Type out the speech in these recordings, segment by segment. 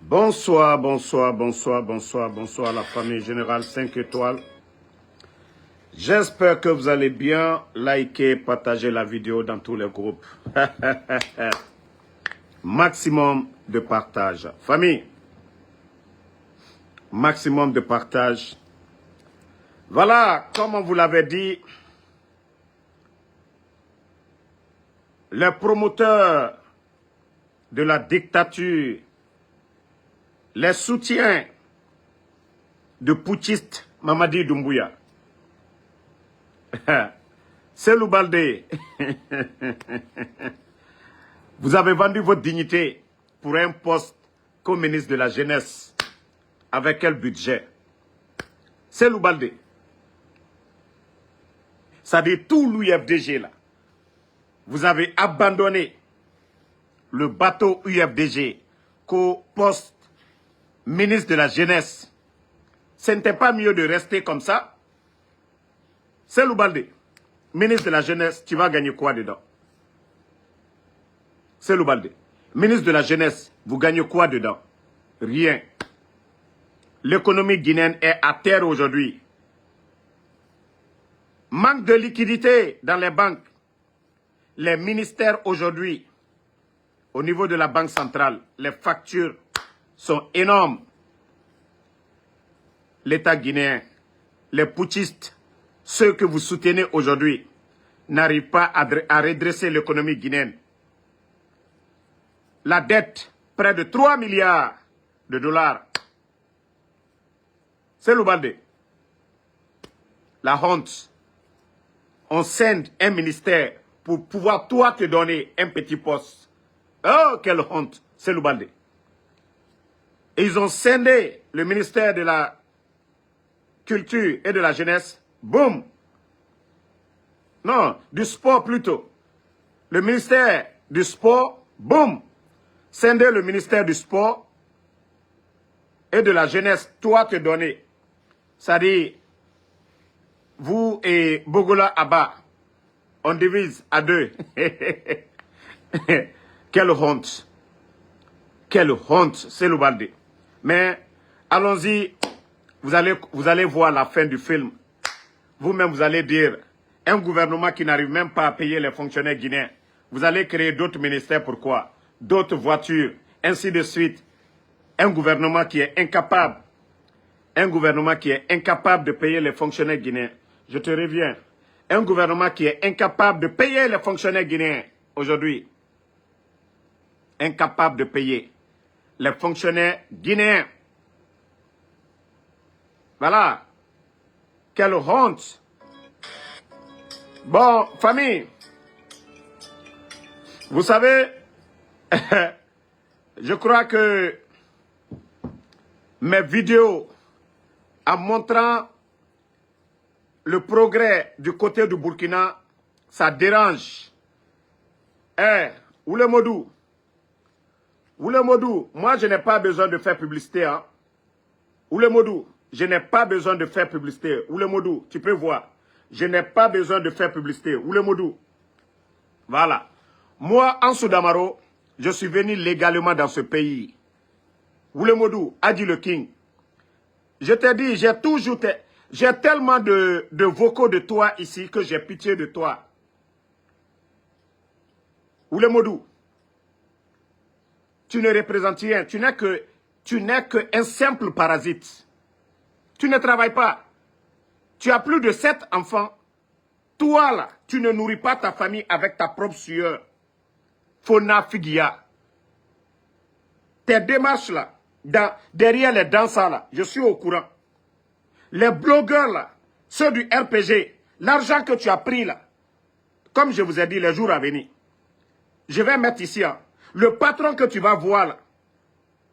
Bonsoir, bonsoir, bonsoir, bonsoir, bonsoir la famille Générale 5 étoiles. J'espère que vous allez bien. Likez, partagez la vidéo dans tous les groupes. Maximum de partage. Famille, maximum de partage. Voilà, comme on vous l'avait dit, les promoteurs de la dictature, les soutiens de putschiste Mamadi Doumbouya, Cellou Baldé, vous avez vendu votre dignité pour un poste comme ministre de la Jeunesse. Avec quel budget? Cellou Baldé. Ça dit tout l'UFDG là. Vous avez abandonné le bateau UFDG qu'au poste ministre de la Jeunesse. Ce n'était pas mieux de rester comme ça? Cellou Baldé, ministre de la Jeunesse, tu vas gagner quoi dedans? Cellou Baldé, ministre de la Jeunesse, vous gagnez quoi dedans? Rien. L'économie guinéenne est à terre aujourd'hui. Manque de liquidité dans les banques. Les ministères aujourd'hui, au niveau de la Banque centrale, les factures sont énormes. L'État guinéen, les putschistes, ceux que vous soutenez aujourd'hui, n'arrivent pas à redresser l'économie guinéenne. La dette, près de 3 milliards de dollars. C'est Baldé. La honte. On scinde un ministère pour pouvoir toi te donner un petit poste. Oh, quelle honte. C'est Baldé. Et ils ont scindé le ministère de la Culture et de la Jeunesse. Boum. Non, du sport plutôt. Le ministère du Sport, boum. Scindé le ministère du Sport et de la Jeunesse, toi te donner. C'est-à-dire, vous et Bogola Abba, on divise à deux. Quelle honte. Quelle honte, c'est le Baldé. Mais allons-y, vous allez voir la fin du film. Vous-même, vous allez dire, un gouvernement qui n'arrive même pas à payer les fonctionnaires guinéens, vous allez créer d'autres ministères, pourquoi? D'autres voitures, ainsi de suite. Un gouvernement qui est incapable. Un gouvernement qui est incapable de payer les fonctionnaires guinéens. Je te reviens. Un gouvernement qui est incapable de payer les fonctionnaires guinéens aujourd'hui. Incapable de payer les fonctionnaires guinéens. Voilà. Quelle honte. Bon, famille. Vous savez, je crois que mes vidéos en montrant le progrès du côté du Burkina, ça dérange. Oulemodou, moi je n'ai pas besoin de faire publicité. Hein. Oulemodou, je n'ai pas besoin de faire publicité. Oulemodou, tu peux voir. Je n'ai pas besoin de faire publicité. Oulemodou. Voilà. Moi, Ansou Damaro, je suis venu légalement dans ce pays. Oulemodou, Adi le King. Je t'ai dit, j'ai tellement de vocaux de toi ici que j'ai pitié de toi. Oulemodou, tu ne représentes rien. Tu n'es qu'un simple parasite. Tu ne travailles pas. Tu as plus de 7 enfants. Toi là, tu ne nourris pas ta famille avec ta propre sueur. Fona Figia. Tes démarches là, derrière les danseurs là, je suis au courant. Les blogueurs là, ceux du RPG, l'argent que tu as pris là, comme je vous ai dit les jours à venir, je vais mettre ici, hein, le patron que tu vas voir là,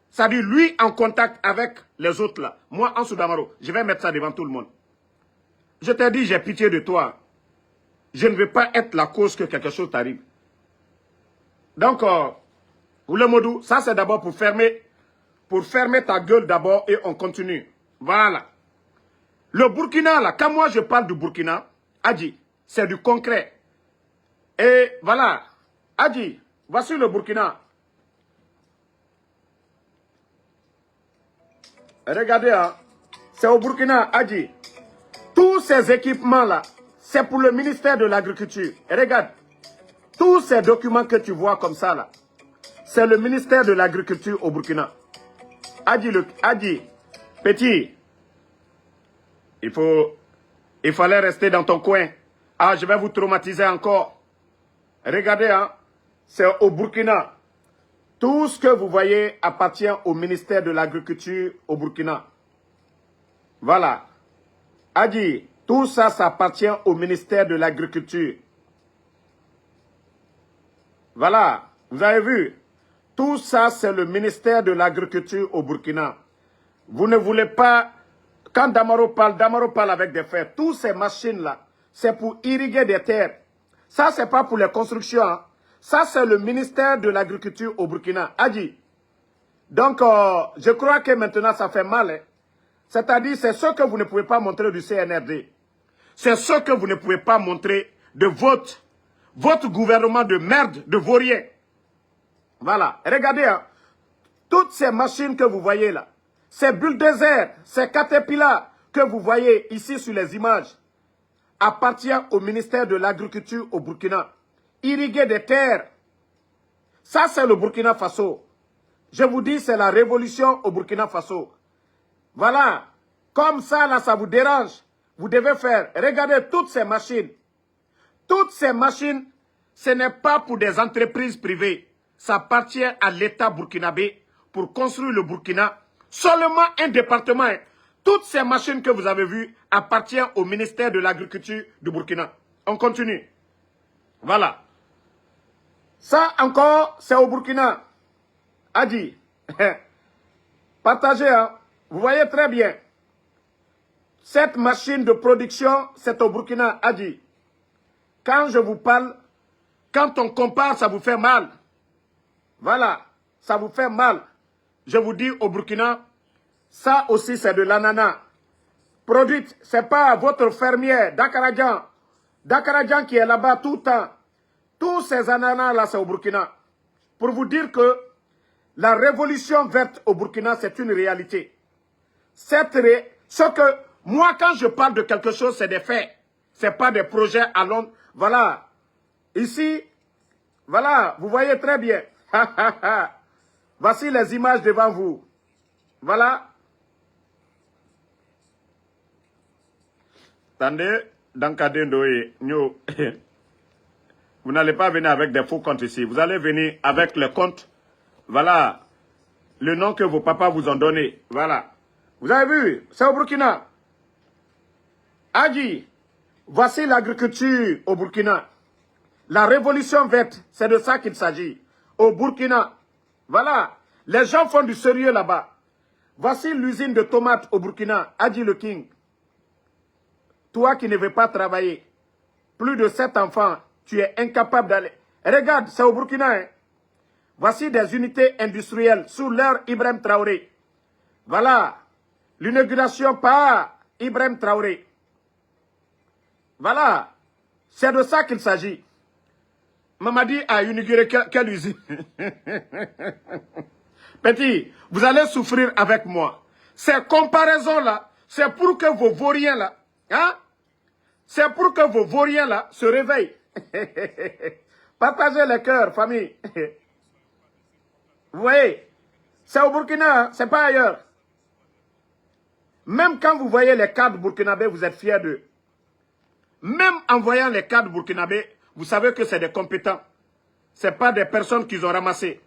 c'est-à-dire lui en contact avec les autres là, moi en Soudamaro, je vais mettre ça devant tout le monde. Je t'ai dit, j'ai pitié de toi. Je ne veux pas être la cause que quelque chose t'arrive. Donc, Oulemodou, ça c'est d'abord pour fermer ta gueule d'abord et on continue. Voilà. Le Burkina, là, quand moi je parle du Burkina, Adji, c'est du concret. Et voilà, Adji, voici le Burkina. Regardez, hein, c'est au Burkina, Adi. Tous ces équipements-là, c'est pour le ministère de l'Agriculture. Et regarde, tous ces documents que tu vois comme ça, là, c'est le ministère de l'Agriculture au Burkina. Adi, petit, il fallait rester dans ton coin. Ah, je vais vous traumatiser encore. Regardez, hein, c'est au Burkina. Tout ce que vous voyez appartient au ministère de l'Agriculture au Burkina. Voilà. Adi, tout ça, ça appartient au ministère de l'Agriculture. Voilà. Vous avez vu? Tout ça, c'est le ministère de l'Agriculture au Burkina. Vous ne voulez pas... Quand Damaro parle avec des faits. Toutes ces machines-là, c'est pour irriguer des terres. Ça, c'est pas pour les constructions. Hein. Ça, c'est le ministère de l'Agriculture au Burkina. Adi. Donc, je crois que maintenant, ça fait mal. Hein. C'est-à-dire, c'est ce que vous ne pouvez pas montrer du CNRD. C'est ce que vous ne pouvez pas montrer de votre gouvernement de merde, de vaurien. Voilà. Regardez, hein. Toutes ces machines que vous voyez là, ces bulldozers, ces caterpillars que vous voyez ici sur les images, appartiennent au ministère de l'Agriculture au Burkina. Irriguer des terres. Ça, c'est le Burkina Faso. Je vous dis, c'est la révolution au Burkina Faso. Voilà. Comme ça, là, ça vous dérange. Vous devez faire. Regardez toutes ces machines. Toutes ces machines, ce n'est pas pour des entreprises privées. Ça appartient à l'État burkinabé pour construire le Burkina. Seulement un département. Hein. Toutes ces machines que vous avez vues appartiennent au ministère de l'Agriculture du Burkina. On continue. Voilà. Ça encore, c'est au Burkina. Adi. Partagez, hein. Vous voyez très bien. Cette machine de production, c'est au Burkina, Adi. Quand je vous parle, quand on compare, ça vous fait mal. Voilà, ça vous fait mal. Je vous dis au Burkina, ça aussi c'est de l'ananas. Produite, c'est pas votre fermier Dakaradjan. Dakaradjan qui est là-bas tout le temps. Tous ces ananas-là, c'est au Burkina. Pour vous dire que la révolution verte au Burkina, c'est une réalité. Ce que moi, quand je parle de quelque chose, c'est des faits. Ce n'est pas des projets à long. Voilà. Ici, voilà, vous voyez très bien. Voici les images devant vous. Voilà. Attendez, dans Kadendoé, vous n'allez pas venir avec des faux comptes ici. Vous allez venir avec les comptes. Voilà. Le nom que vos papas vous ont donné. Voilà. Vous avez vu, c'est au Burkina. Adi, voici l'agriculture au Burkina. La révolution verte, c'est de ça qu'il s'agit. Au Burkina. Voilà. Les gens font du sérieux là-bas. Voici l'usine de tomates au Burkina. Adi le King. Toi qui ne veux pas travailler. Plus de 7 enfants. Tu es incapable d'aller. Regarde, c'est au Burkina. Hein. Voici des unités industrielles sous l'ère Ibrahim Traoré. Voilà. L'inauguration par Ibrahim Traoré. Voilà. C'est de ça qu'il s'agit. Mamadi a inauguré quelle usine? Petit, vous allez souffrir avec moi. Ces comparaisons-là, c'est pour que vos vauriens là, hein? C'est pour que vos vauriens là se réveillent. Partagez les cœurs, famille. Vous voyez, c'est au Burkina, c'est pas ailleurs. Même quand vous voyez les cadres burkinabés, vous êtes fiers d'eux. Même en voyant les cadres burkinabés, vous savez que c'est des compétents. Ce n'est pas des personnes qu'ils ont ramassées.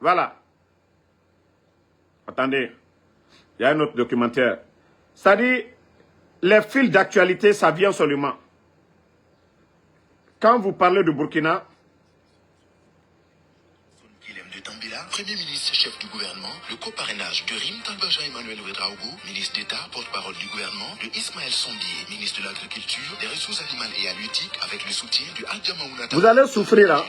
Voilà. Attendez, il y a un autre documentaire. C'est-à-dire, les fils d'actualité, ça vient seulement. Quand vous parlez du Burkina, Premier ministre, chef du gouvernement, le coparrainage de Rim Talbaja Emmanuel Ouedraogo, ministre d'État, porte-parole du gouvernement, de Ismaël Sondier, ministre de l'Agriculture, des Ressources animales et halieutiques, avec le soutien du Adjama Ounata. Vous allez souffrir, hein.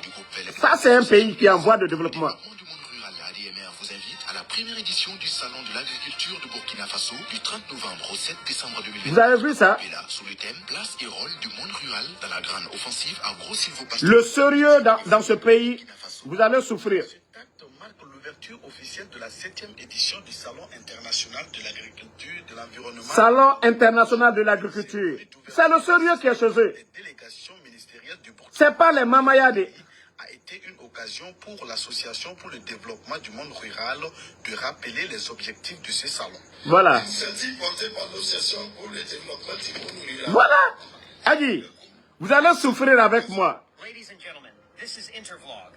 Ça, c'est un pays qui est en voie de développement. Le monde rural, la ADMR vous invite à la première édition du Salon de l'Agriculture de Burkina Faso, du 30 novembre au 7 décembre 2020. Vous avez vu ça? Et là, sous le thème Place et rôle du monde rural dans la grande offensive agro-silvopastorale. Le sérieux dans ce pays, vous allez souffrir. Cet acte marque le l'ouverture officielle de la 7e édition du Salon international de l'agriculture, de l'environnement. Salon international de l'agriculture. C'est le sérieux qui est chez eux. Les délégations ministérielles du Burkina C'est pas les mamayades. a été une occasion pour l'Association pour le développement du monde rural de rappeler les objectifs de ce salon. Voilà. Celle-ci portée par l'Association pour le développement du monde rural. Voilà. Adi, vous allez souffrir avec moi. Ladies and gentlemen, this is Intervlog.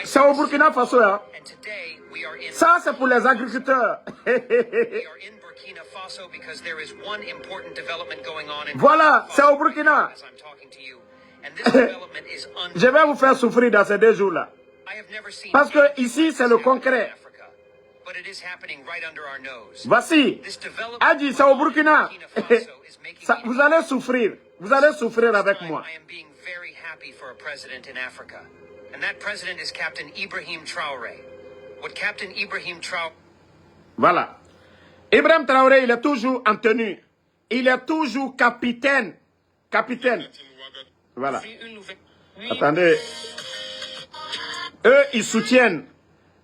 C'est au Burkina Faso, hein. And today we are in Ça, c'est pour les agriculteurs. we are in Burkina Faso because there is one important development going on in Voilà, Burkina c'est Faso au Burkina. as I'm talking to you. And this development is Je vais vous faire souffrir dans ces 2 jours-là. I have never seen Parce que ici, c'est le concret. Africa, but it is happening right under our nose. Voici. This development Adi, c'est au Burkina. Faso is making Ça, vous allez souffrir. Vous allez souffrir avec time, moi. I am being very happy for a president in Africa. And that president is Captain Ibrahim Traoré. What Captain Ibrahim Traoré... Voilà. Ibrahim Traoré, il est toujours en tenue. Il est toujours capitaine. Capitaine. Voilà. Attendez. Eux, ils soutiennent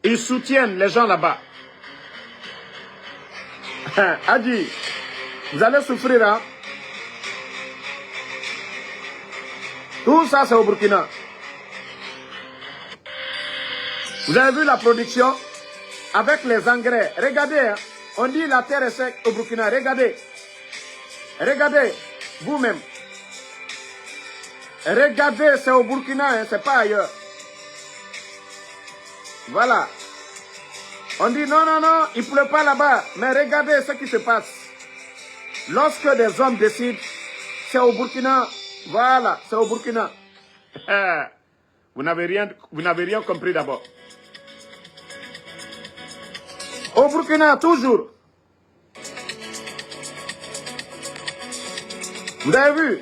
les gens là-bas. Adi, vous allez souffrir, hein? Tout ça, c'est au Burkina. Vous avez vu la production avec les engrais. Regardez, hein? On dit la terre est sec au Burkina. Regardez. Regardez, vous-même. Regardez, c'est au Burkina, hein? C'est pas ailleurs. Voilà. On dit non, non, non, il ne pleut pas là-bas. Mais regardez ce qui se passe. Lorsque des hommes décident, c'est au Burkina. Voilà, c'est au Burkina. Vous n'avez rien compris d'abord. Au Burkina, toujours. Vous avez vu?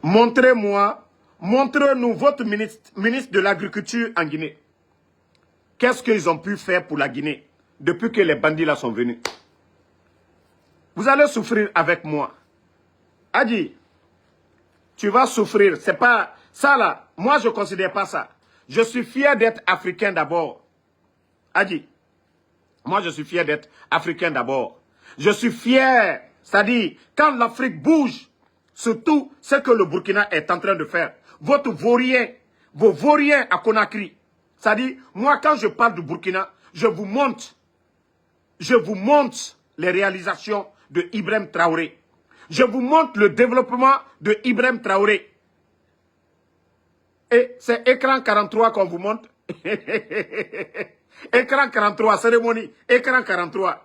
Montrez-moi, montrez-nous votre ministre de l'Agriculture en Guinée. Qu'est-ce qu'ils ont pu faire pour la Guinée depuis que les bandits là sont venus? Vous allez souffrir avec moi. Adi, tu vas souffrir. C'est pas ça là. Moi, je ne considère pas ça. Je suis fier d'être africain d'abord. Adi, moi, je suis fier d'être africain d'abord. Je suis fier. C'est-à-dire, quand l'Afrique bouge, surtout ce que le Burkina est en train de faire. Votre vaurien, vos vauriens à Conakry. C'est-à-dire, moi, quand je parle du Burkina, je vous montre les réalisations de Ibrahim Traoré. Je vous montre le développement de Ibrahim Traoré. Et c'est écran 43 qu'on vous montre. Écran 43, cérémonie. Écran 43.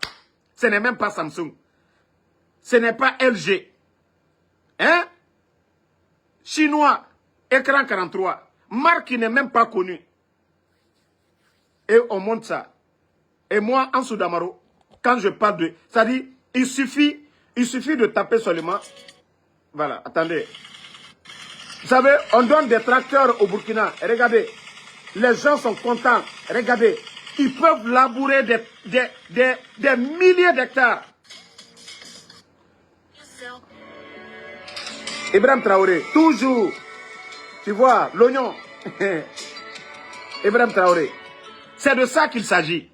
Ce n'est même pas Samsung. Ce n'est pas LG. Hein? Chinois. Écran 43. Marque qui n'est même pas connue. Et on montre ça. Et moi, en Soudamaro, quand je parle de... C'est-à-dire, il suffit de taper seulement. Voilà, attendez. Vous savez, on donne des tracteurs au Burkina. Regardez, les gens sont contents. Regardez, ils peuvent labourer des milliers d'hectares. Ibrahim Traoré, toujours. Tu vois, l'oignon. Ibrahim Traoré. C'est de ça qu'il s'agit.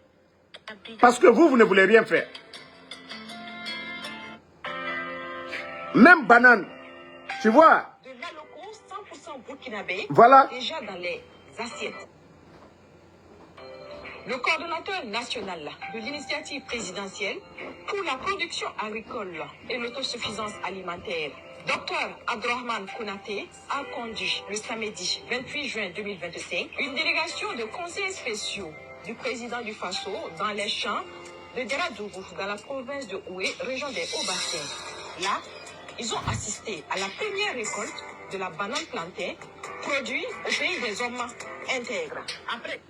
Parce que vous ne voulez rien faire. Même banane. Tu vois. De la locaux 100% burkinabé. Voilà. Déjà dans les assiettes. Le coordonnateur national de l'initiative présidentielle pour la production agricole et l'autosuffisance alimentaire, Dr Abdourahmane Konaté, a conduit le samedi 28 juin 2025 une délégation de conseillers spéciaux du président du Faso dans les champs de Deradougou, dans la province de Oué, région des Hauts-Bassins. Là, ils ont assisté à la première récolte de la banane plantée, produite au pays des hommes intègres. Après...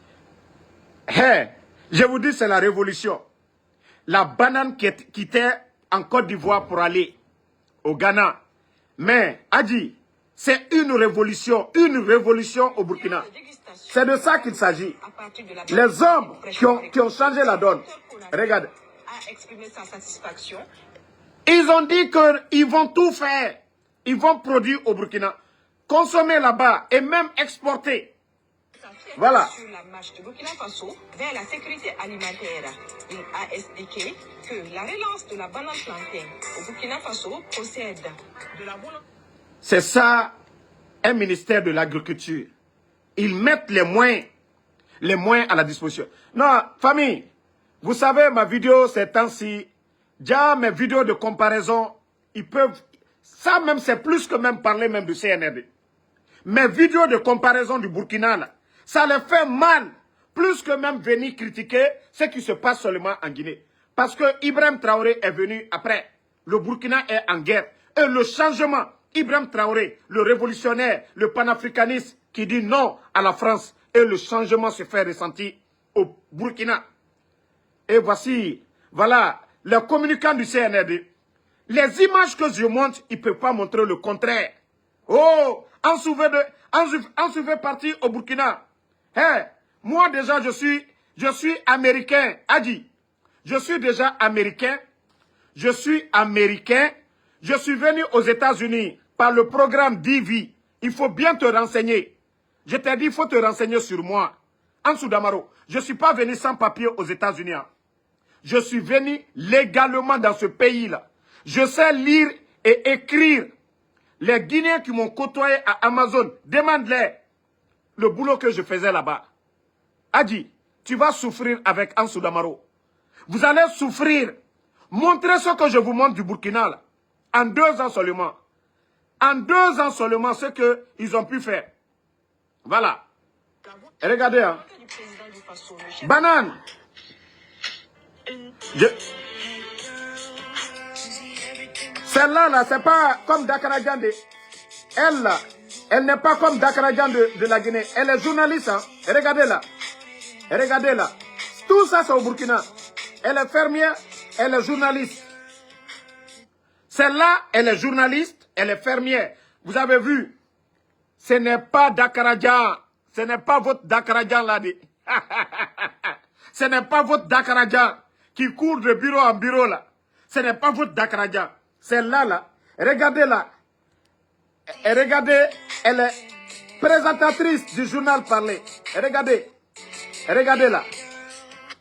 Hey, je vous dis, c'est la révolution. La banane qui quittait en Côte d'Ivoire pour aller au Ghana. Mais, Adi, c'est une révolution au Burkina. C'est de ça qu'il s'agit. Les hommes qui ont changé la donne. Regarde. A exprimé sa satisfaction. Ils ont dit qu'ils vont tout faire. Ils vont produire au Burkina. consommer là-bas et même exporter. Voilà. Sur la marche de Burkina Faso vers la sécurité alimentaire, il a expliqué que la relance de la banane plantain au Burkina Faso procède de la volonté. C'est ça, un ministère de l'agriculture. Ils mettent les moyens à la disposition. Non, famille, vous savez, ma vidéo, ces temps-ci, déjà mes vidéos de comparaison, ils peuvent... Ça même, c'est plus que même parler même du CNRD. Mes vidéos de comparaison du Burkina, là, ça les fait mal, plus que même venir critiquer ce qui se passe seulement en Guinée. Parce que Ibrahim Traoré est venu après. Le Burkina est en guerre. Et le changement, Ibrahim Traoré, le révolutionnaire, le panafricaniste qui dit non à la France, et le changement se fait ressentir au Burkina. Et voici, voilà, le communicant du CNRD. Les images que je montre, ils ne peuvent pas montrer le contraire. Oh, en fait partie au Burkina. Hey, moi déjà, je suis américain. Adi, je suis déjà américain. Je suis américain. Je suis venu aux États-Unis par le programme DV. Il faut bien te renseigner. Je t'ai dit, il faut te renseigner sur moi. Ansou Damaro, je ne suis pas venu sans papier aux États-Unis. Je suis venu légalement dans ce pays-là. Je sais lire et écrire. Les Guinéens qui m'ont côtoyé à Amazon, demande-les le boulot que je faisais là-bas. Adi, tu vas souffrir avec Ansou Damaro. Vous allez souffrir. Montrez ce que je vous montre du Burkina, là. En 2 ans seulement. En 2 ans seulement, ce qu'ils ont pu faire. Voilà. Et regardez, hein. Banane. Celle-là, là, c'est pas comme Dakarajan de... Elle, là, elle n'est pas comme Dakarajan de la Guinée. Elle est journaliste, hein. Et regardez là. Et regardez là. Tout ça, c'est au Burkina. Elle est fermière, elle est journaliste. Celle-là, elle est journaliste, elle est fermière. Vous avez vu, ce n'est pas Dakarajan. Ce n'est pas votre Dakarajan là. Ce n'est pas votre Dakarajan qui court de bureau en bureau là. Ce n'est pas votre Dakarajan. Celle-là, là, regardez là. Et regardez, elle est présentatrice du journal Parler. Et regardez. Et regardez là.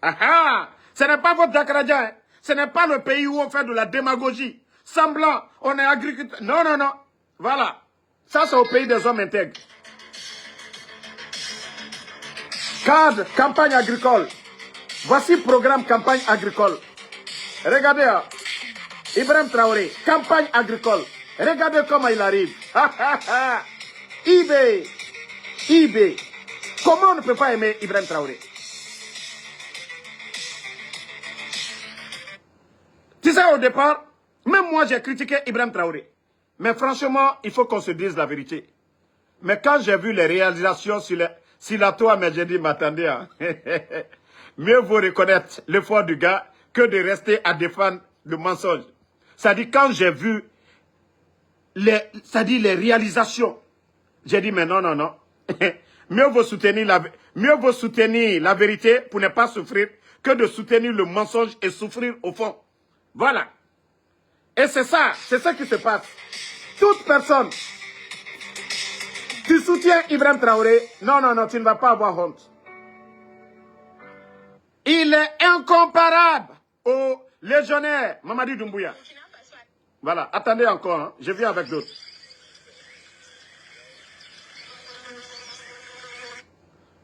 Ah ah! Ce n'est pas votre Dakarajan. Hein. Ce n'est pas le pays où on fait de la démagogie. Semblant, on est agriculteur. Non, non, non. Voilà. Ça, c'est au pays des hommes intègres. Cadre, campagne agricole. Voici programme campagne agricole. Regardez, hein. Ibrahim Traoré, campagne agricole. Regardez comment il arrive. eBay. Comment on ne peut pas aimer Ibrahim Traoré? Tu sais, au départ, même moi j'ai critiqué Ibrahim Traoré. Mais franchement, il faut qu'on se dise la vérité. Mais quand j'ai vu les réalisations sur la toile, mais j'ai dit, m'attendez, hein. Mieux vaut reconnaître l'effort du gars que de rester à défendre le mensonge. Ça dit, quand j'ai vu les réalisations, j'ai dit, mais non, non, non. Mieux vaut soutenir la vérité pour ne pas souffrir que de soutenir le mensonge et souffrir au fond. Voilà. Et c'est ça qui se passe. Toute personne, tu soutiens Ibrahim Traoré, non, non, non, tu ne vas pas avoir honte. Il est incomparable au légionnaire Mamadi Doumbouya. Voilà, attendez encore, hein. Je viens avec d'autres.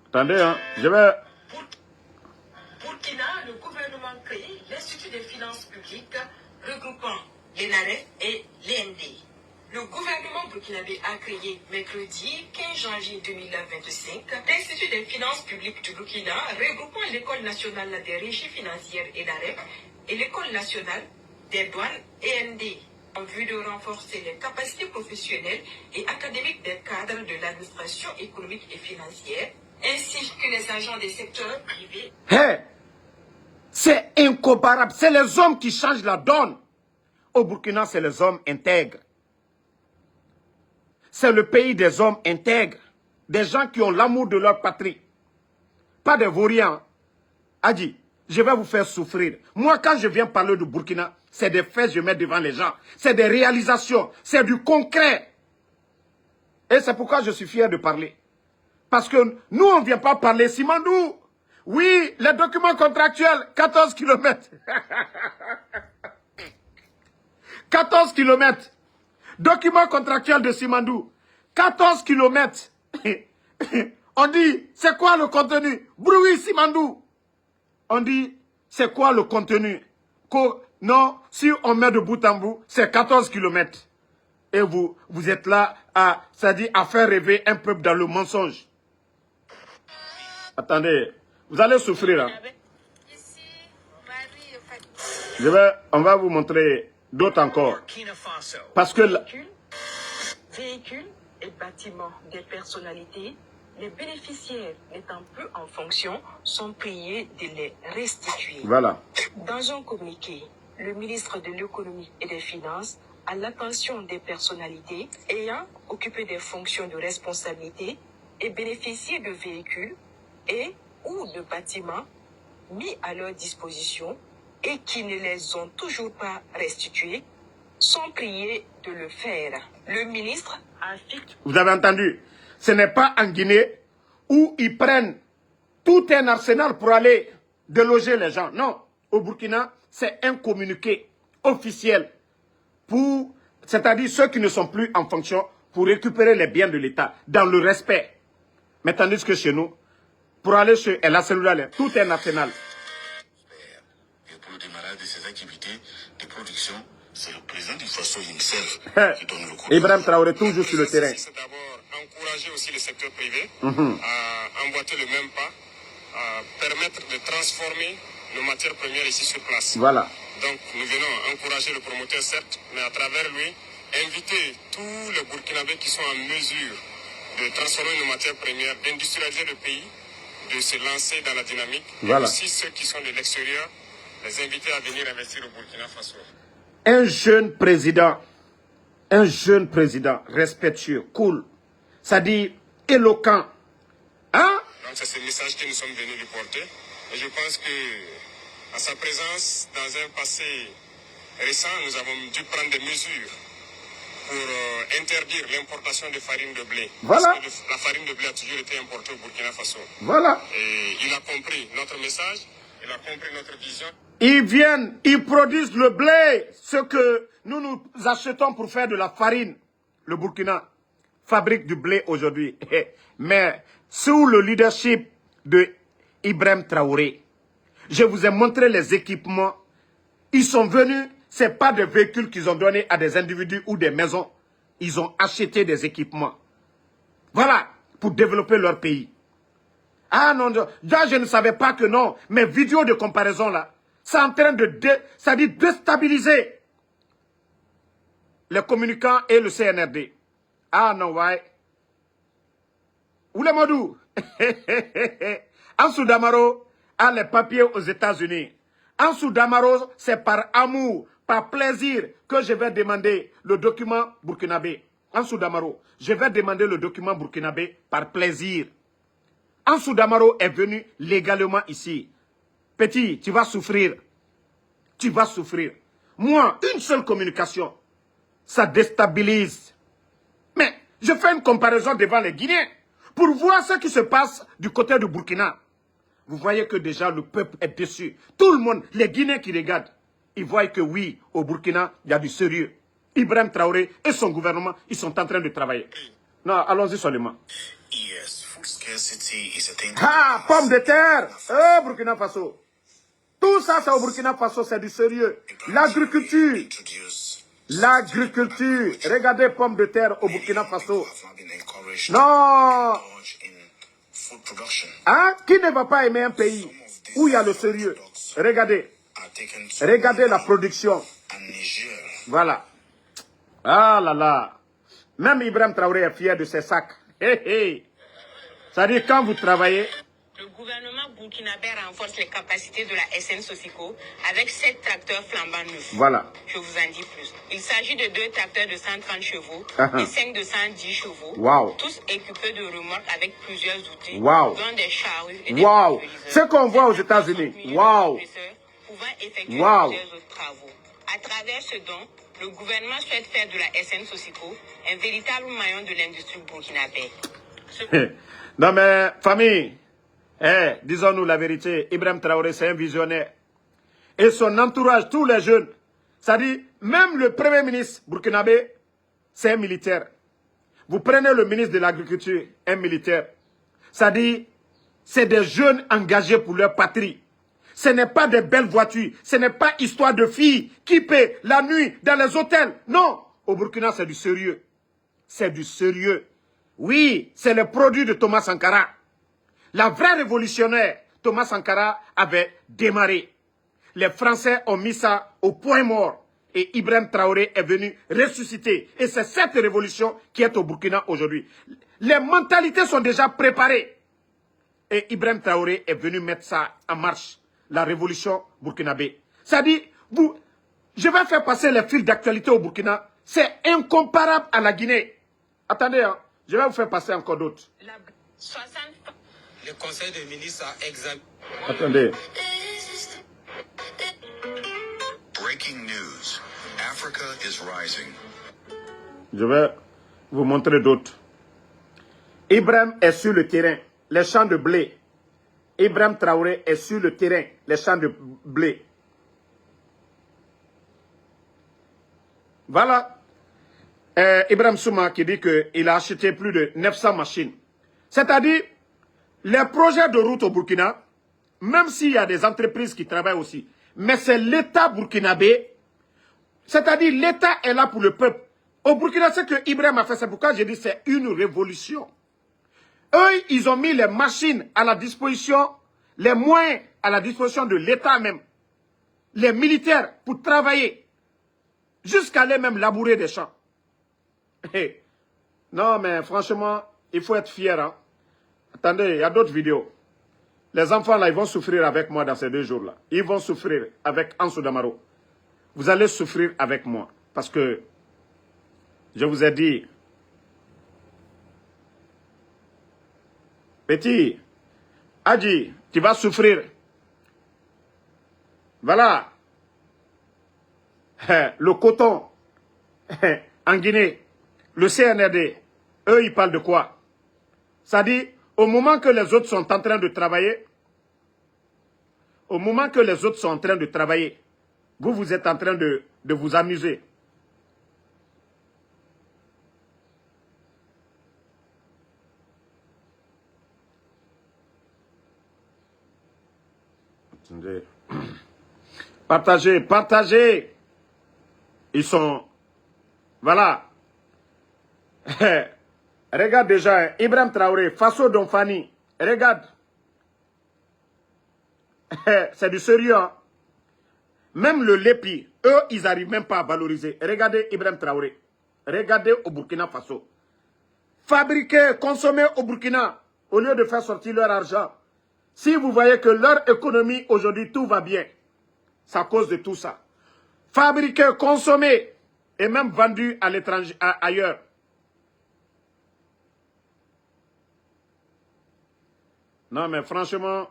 Attendez, hein. Je vais... Burkina, le gouvernement crée l'Institut des finances publiques regroupant l'ENAREF et l'END. Le gouvernement burkinabé a créé mercredi 15 janvier 2025 l'Institut des finances publiques du Burkina regroupant l'École nationale des régies financières ENAREF et l'École nationale des douanes END en vue de renforcer les capacités professionnelles et académiques des cadres de l'administration économique et financière ainsi que les agents des secteurs privés. Hey, c'est incomparable. C'est les hommes qui changent la donne. Au Burkina, c'est les hommes intègres. C'est le pays des hommes intègres. Des gens qui ont l'amour de leur patrie. Pas des vauriens. Adi, je vais vous faire souffrir. Moi, quand je viens parler du Burkina, c'est des faits que je mets devant les gens. C'est des réalisations. C'est du concret. Et c'est pourquoi je suis fier de parler. Parce que nous, on ne vient pas parler Simandou. Oui, les documents contractuels, 14 km. 14 km. Documents contractuels de Simandou. 14 km. On dit, c'est quoi le contenu? Bruit Simandou. On dit, c'est quoi le contenu? Non, si on met de bout en bout, c'est 14 km. Et vous êtes là à faire rêver un peuple dans le mensonge. Attendez, vous allez souffrir. Hein? On va vous montrer d'autres encore. Parce que... Véhicules et bâtiments des personnalités, les bénéficiaires n'étant plus en fonction, sont priés de les restituer. Voilà. Dans un communiqué, le ministre de l'Économie et des Finances, à l'attention des personnalités ayant occupé des fonctions de responsabilité et bénéficié de véhicules et ou de bâtiments mis à leur disposition et qui ne les ont toujours pas restitués, sont priés de le faire. Le ministre a fixé... Vous avez entendu? Ce n'est pas en Guinée où ils prennent tout un arsenal pour aller déloger les gens. Non, au Burkina, c'est un communiqué officiel pour, c'est-à-dire ceux qui ne sont plus en fonction, pour récupérer les biens de l'État dans le respect. Mais tandis que chez nous, pour aller chez la cellule, tout un arsenal. Et pour le démarrage de ces activités de production, c'est le président du Faso himself qui donne le coup. Ibrahim Traoré, toujours sur le terrain. C'est d'abord encourager aussi le secteur privé à emboîter le même pas, à permettre de transformer nos matières premières ici sur place. Voilà. Donc nous venons encourager le promoteur, certes, mais à travers lui, inviter tous les Burkinabés qui sont en mesure de transformer nos matières premières, d'industrialiser le pays, de se lancer dans la dynamique. Voilà. Et aussi ceux qui sont de l'extérieur, les inviter à venir investir au Burkina Faso. Un jeune président respectueux, cool, ça dit éloquent. Hein? Donc c'est ce message que nous sommes venus lui porter. Et je pense que à sa présence, dans un passé récent, nous avons dû prendre des mesures pour interdire l'importation de farine de blé. Voilà. Parce que la farine de blé a toujours été importée au Burkina Faso. Voilà. Et il a compris notre message, il a compris notre vision. Ils viennent, ils produisent le blé, ce que nous achetons pour faire de la farine. Le Burkina fabrique du blé aujourd'hui. Mais sous le leadership de Ibrahim Traoré, je vous ai montré les équipements. Ils sont venus, ce n'est pas des véhicules qu'ils ont donnés à des individus ou des maisons. Ils ont acheté des équipements. Voilà, pour développer leur pays. Ah non, là je ne savais pas que non. Mes vidéos de comparaison là, c'est en train de déstabiliser les communicants et le CNRD. Ah non, ouais. Où les Modou? Ansou Damaro a les papiers aux États-Unis. Ansou Damaro, c'est par amour, par plaisir que je vais demander le document burkinabé. Ansou Damaro, je vais demander le document burkinabé par plaisir. Ansou Damaro est venu légalement ici. Petit, tu vas souffrir. Tu vas souffrir. Moi, une seule communication, ça déstabilise. Mais je fais une comparaison devant les Guinéens pour voir ce qui se passe du côté du Burkina. Vous voyez que déjà le peuple est déçu. Tout le monde, les Guinéens qui regardent, ils voient que oui, au Burkina, il y a du sérieux. Ibrahim Traoré et son gouvernement, ils sont en train de travailler. Non, allons-y seulement. Yes, food scarcity is a thing. Ah, pommes de terre, oh, Burkina Faso. Tout ça, c'est au Burkina Faso, c'est du sérieux. L'agriculture. L'agriculture. Regardez pommes de terre au Burkina Faso. Non. Hein? Qui ne va pas aimer un pays où il y a le sérieux? Regardez. Regardez la production. Voilà. Ah là là. Même Ibrahim Traoré est fier de ses sacs. Hey, hey. C'est-à-dire quand vous travaillez... Le gouvernement burkinabé renforce les capacités de la SN Sosico avec 7 tracteurs flambant neufs. Voilà. Je vous en dis plus. Il s'agit de 2 tracteurs de 130 chevaux et 5 de 110 chevaux. Wow. Tous équipés de remorques avec plusieurs outils, wow. dont des charrues et des wow. Ce qu'on voit aux États-Unis. Wow. Pouvant effectuer wow. plusieurs autres travaux. À travers ce don, Le gouvernement souhaite faire de la SN Sosico un véritable maillon de l'industrie burkinabé. Non mais, famille, disons-nous la vérité, Ibrahim Traoré, c'est un visionnaire. Et son entourage, tous les jeunes, c'est-à-dire, même le premier ministre burkinabé, c'est un militaire. Vous prenez le ministre de l'Agriculture, un militaire. C'est-à-dire, c'est des jeunes engagés pour leur patrie. Ce n'est pas des belles voitures. Ce n'est pas histoire de filles qui paient la nuit dans les hôtels. Non, au Burkina, c'est du sérieux. C'est du sérieux. Oui, c'est le produit de Thomas Sankara. La vraie révolutionnaire, Thomas Sankara, avait démarré. Les Français ont mis ça au point mort. Et Ibrahim Traoré est venu ressusciter. Et c'est cette révolution qui est au Burkina aujourd'hui. Les mentalités sont déjà préparées. Et Ibrahim Traoré est venu mettre ça en marche. La révolution burkinabé. C'est-à-dire, je vais faire passer les fils d'actualité au Burkina. C'est incomparable à la Guinée. Attendez, hein, je vais vous faire passer encore d'autres. Le Conseil des ministres a examiné. Attendez. Breaking news. Africa is rising. Je vais vous montrer d'autres. Ibrahim est sur le terrain, les champs de blé. Ibrahim Traoré est sur le terrain, les champs de blé. Voilà. Ibrahim Souma qui dit qu'il a acheté plus de 900 machines. C'est-à-dire, les projets de route au Burkina, même s'il y a des entreprises qui travaillent aussi, mais c'est l'État burkinabé, c'est-à-dire l'État est là pour le peuple. Au Burkina, ce que Ibrahim a fait, c'est pourquoi j'ai dit c'est une révolution. Eux, ils ont mis les machines à la disposition, les moyens à la disposition de l'État même, les militaires pour travailler, jusqu'à aller même labourer des champs. Non, mais franchement, il faut être fier. Hein? Attendez, il y a d'autres vidéos. Les enfants, là, ils vont souffrir avec moi dans ces 2 jours-là. Ils vont souffrir avec Ansou Damaro. Vous allez souffrir avec moi. Parce que, je vous ai dit, petit, Adji, tu vas souffrir. Voilà. Le coton en Guinée, le CNRD, eux, ils parlent de quoi? Ça dit, au moment que les autres sont en train de travailler, vous êtes en train de vous amuser. Attendez. Partagez, partagez. Ils sont... Voilà. Regarde déjà, Ibrahim Traoré, Faso Donfani. Regarde. C'est du sérieux. Hein? Même le Lépi, eux, ils n'arrivent même pas à valoriser. Regardez Ibrahim Traoré. Regardez au Burkina Faso. Fabriquer, consommer au Burkina, au lieu de faire sortir leur argent. Si vous voyez que leur économie, aujourd'hui, tout va bien, c'est à cause de tout ça. Fabriquer, consommer, et même vendu à l'étranger, ailleurs. Non, mais franchement,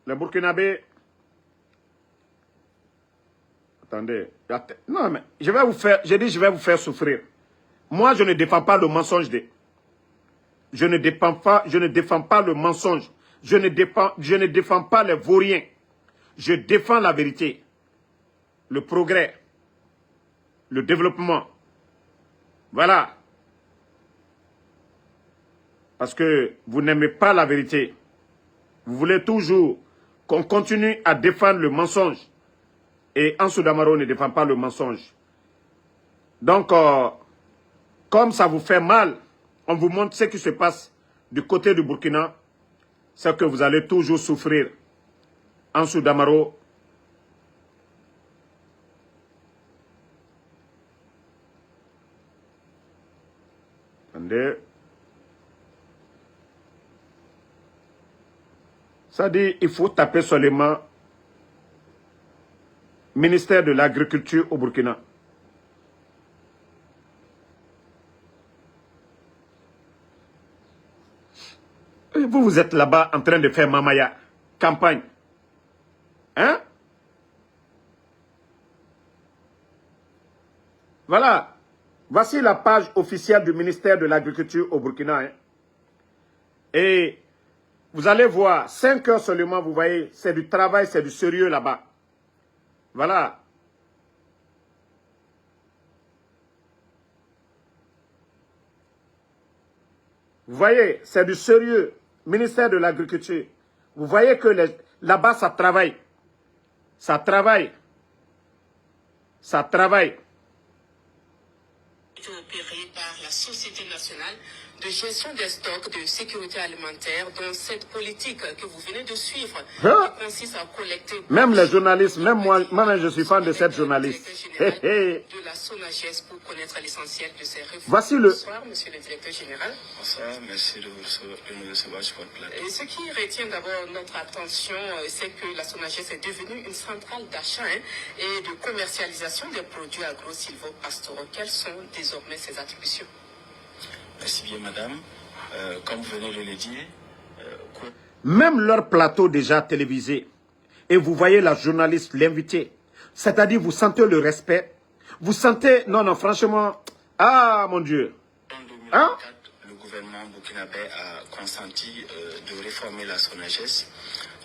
les Burkinabés... Attendez. Non, mais je vais vous faire... J'ai dit, je vais vous faire souffrir. Moi, je ne défends pas le mensonge. Je ne défends pas le mensonge. Je ne défends pas les vauriens. Je défends la vérité. Le progrès. Le développement. Voilà. Parce que vous n'aimez pas la vérité. Vous voulez toujours qu'on continue à défendre le mensonge. Et Ansou Damaro ne défend pas le mensonge. Donc, comme ça vous fait mal, on vous montre ce qui se passe du côté du Burkina, c'est que vous allez toujours souffrir. Ansou Damaro. Attendez. Ça dit, il faut taper seulement ministère de l'Agriculture au Burkina. Vous êtes là-bas en train de faire mamaya, campagne. Hein? Voilà. Voici la page officielle du ministère de l'Agriculture au Burkina. Hein. Et vous allez voir, 5 heures seulement, vous voyez, c'est du travail, c'est du sérieux là-bas. Voilà. Vous voyez, c'est du sérieux. Ministère de l'Agriculture. Vous voyez que là-bas, ça travaille. Ça travaille. Ça travaille. Opéré par la Société nationale de gestion des stocks de sécurité alimentaire, dont cette politique que vous venez de suivre, Hein? qui consiste à collecter... Même les journalistes, même moi je suis fan de cette journaliste. De la SONAGES pour connaître l'essentiel de ces réformes. Voici le... Bonsoir, monsieur le directeur général. Bonsoir, merci de nous recevoir sur votre plateau. Et ce qui retient d'abord notre attention, c'est que la SONAGES est devenue une centrale d'achat et de commercialisation des produits agro-silvopastoraux. Quelles sont désormais ses attributions? Merci bien, madame. Comme vous venez de le dire, Même leur plateau déjà télévisé, et vous voyez la journaliste l'inviter, c'est-à-dire vous sentez le respect, vous sentez, non, franchement, ah mon Dieu, en 2024, hein? le gouvernement burkinabé a consenti de réformer la SONAGES,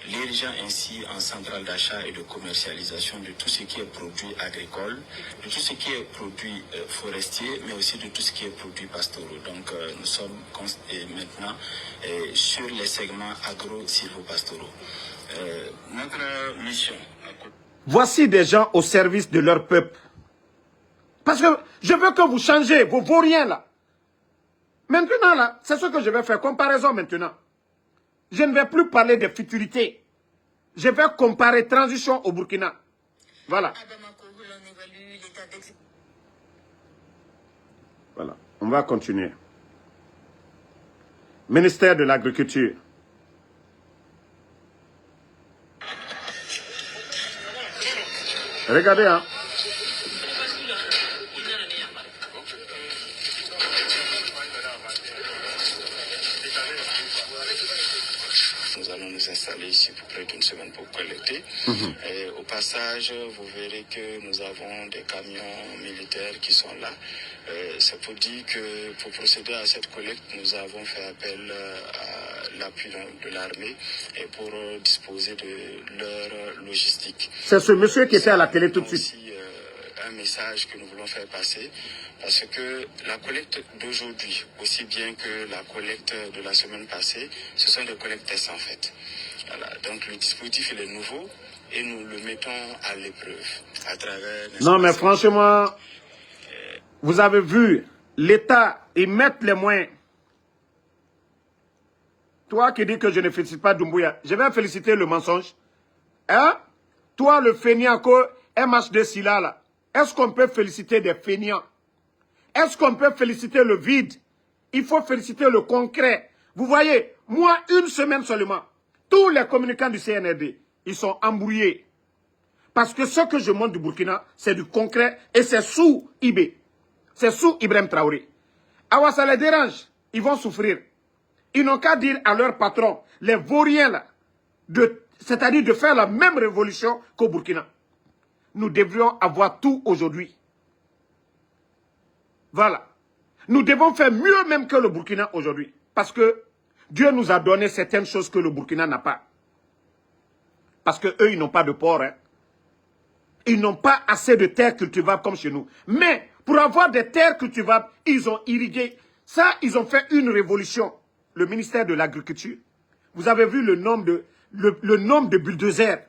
l'érigeant ainsi en centrale d'achat et de commercialisation de tout ce qui est produit agricole, de tout ce qui est produit forestier, mais aussi de tout ce qui est produit pastoraux. Donc nous sommes maintenant sur les segments agro-silvopastoraux. Notre mission... Voici des gens au service de leur peuple. Parce que je veux que vous changez vos vauriens là. Maintenant là, c'est ce que je vais faire, comparaison maintenant. Je ne vais plus parler de futurité. Je vais comparer transition au Burkina. Voilà. Voilà. On va continuer. Ministère de l'Agriculture. Regardez, hein. Nous allons nous installer ici pour près d'une semaine pour collecter. Et au passage, vous verrez que nous avons des camions militaires qui sont là. C'est pour dire que pour procéder à cette collecte, nous avons fait appel à l'appui de l'armée et pour disposer de leur logistique. C'est ce monsieur qui était à la télé tout de suite. Aussi, un message que nous voulons faire passer, parce que la collecte d'aujourd'hui, aussi bien que la collecte de la semaine passée, ce sont des collectes tests en fait. Voilà. Donc le dispositif il est nouveau et nous le mettons à l'épreuve à travers... Non mais franchement, vous avez vu, l'État, ils mettent les moyens. Toi qui dis que je ne félicite pas Doumbouya, je vais féliciter le mensonge. Hein? Toi le fainéant que MHD Silla là, est-ce qu'on peut féliciter des fainéants? Est-ce qu'on peut féliciter le vide? Il faut féliciter le concret. Vous voyez, moi, une semaine seulement, tous les communicants du CNRD, ils sont embrouillés. Parce que ce que je montre du Burkina, c'est du concret et c'est sous IB. C'est sous Ibrahim Traoré. Alors ça les dérange, ils vont souffrir. Ils n'ont qu'à dire à leur patron, les vauriens là, c'est-à-dire de faire la même révolution qu'au Burkina. Nous devrions avoir tout aujourd'hui. Voilà. Nous devons faire mieux même que le Burkina aujourd'hui. Parce que Dieu nous a donné certaines choses que le Burkina n'a pas. Parce qu'eux, ils n'ont pas de port. Hein. Ils n'ont pas assez de terres cultivables comme chez nous. Mais pour avoir des terres cultivables, ils ont irrigué. Ça, ils ont fait une révolution. Le ministère de l'Agriculture. Vous avez vu le nombre de bulldozers.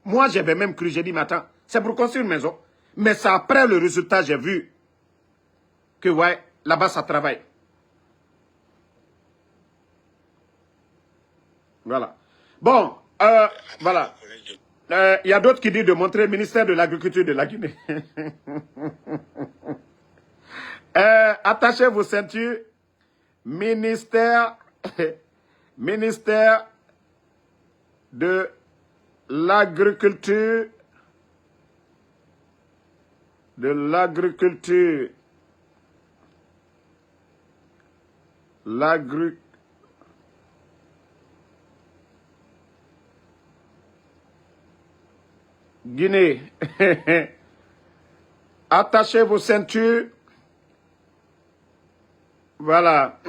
Moi, j'avais même cru, j'ai dit, mais attends, c'est pour construire une maison. Mais c'est après le résultat, j'ai vu que, ouais, là-bas, ça travaille. Voilà. Bon, voilà. Il y a d'autres qui disent de montrer le ministère de l'Agriculture de la Guinée. Attachez vos ceintures. Ministère de l'Agriculture. Guinée. Attachez vos ceintures. Voilà.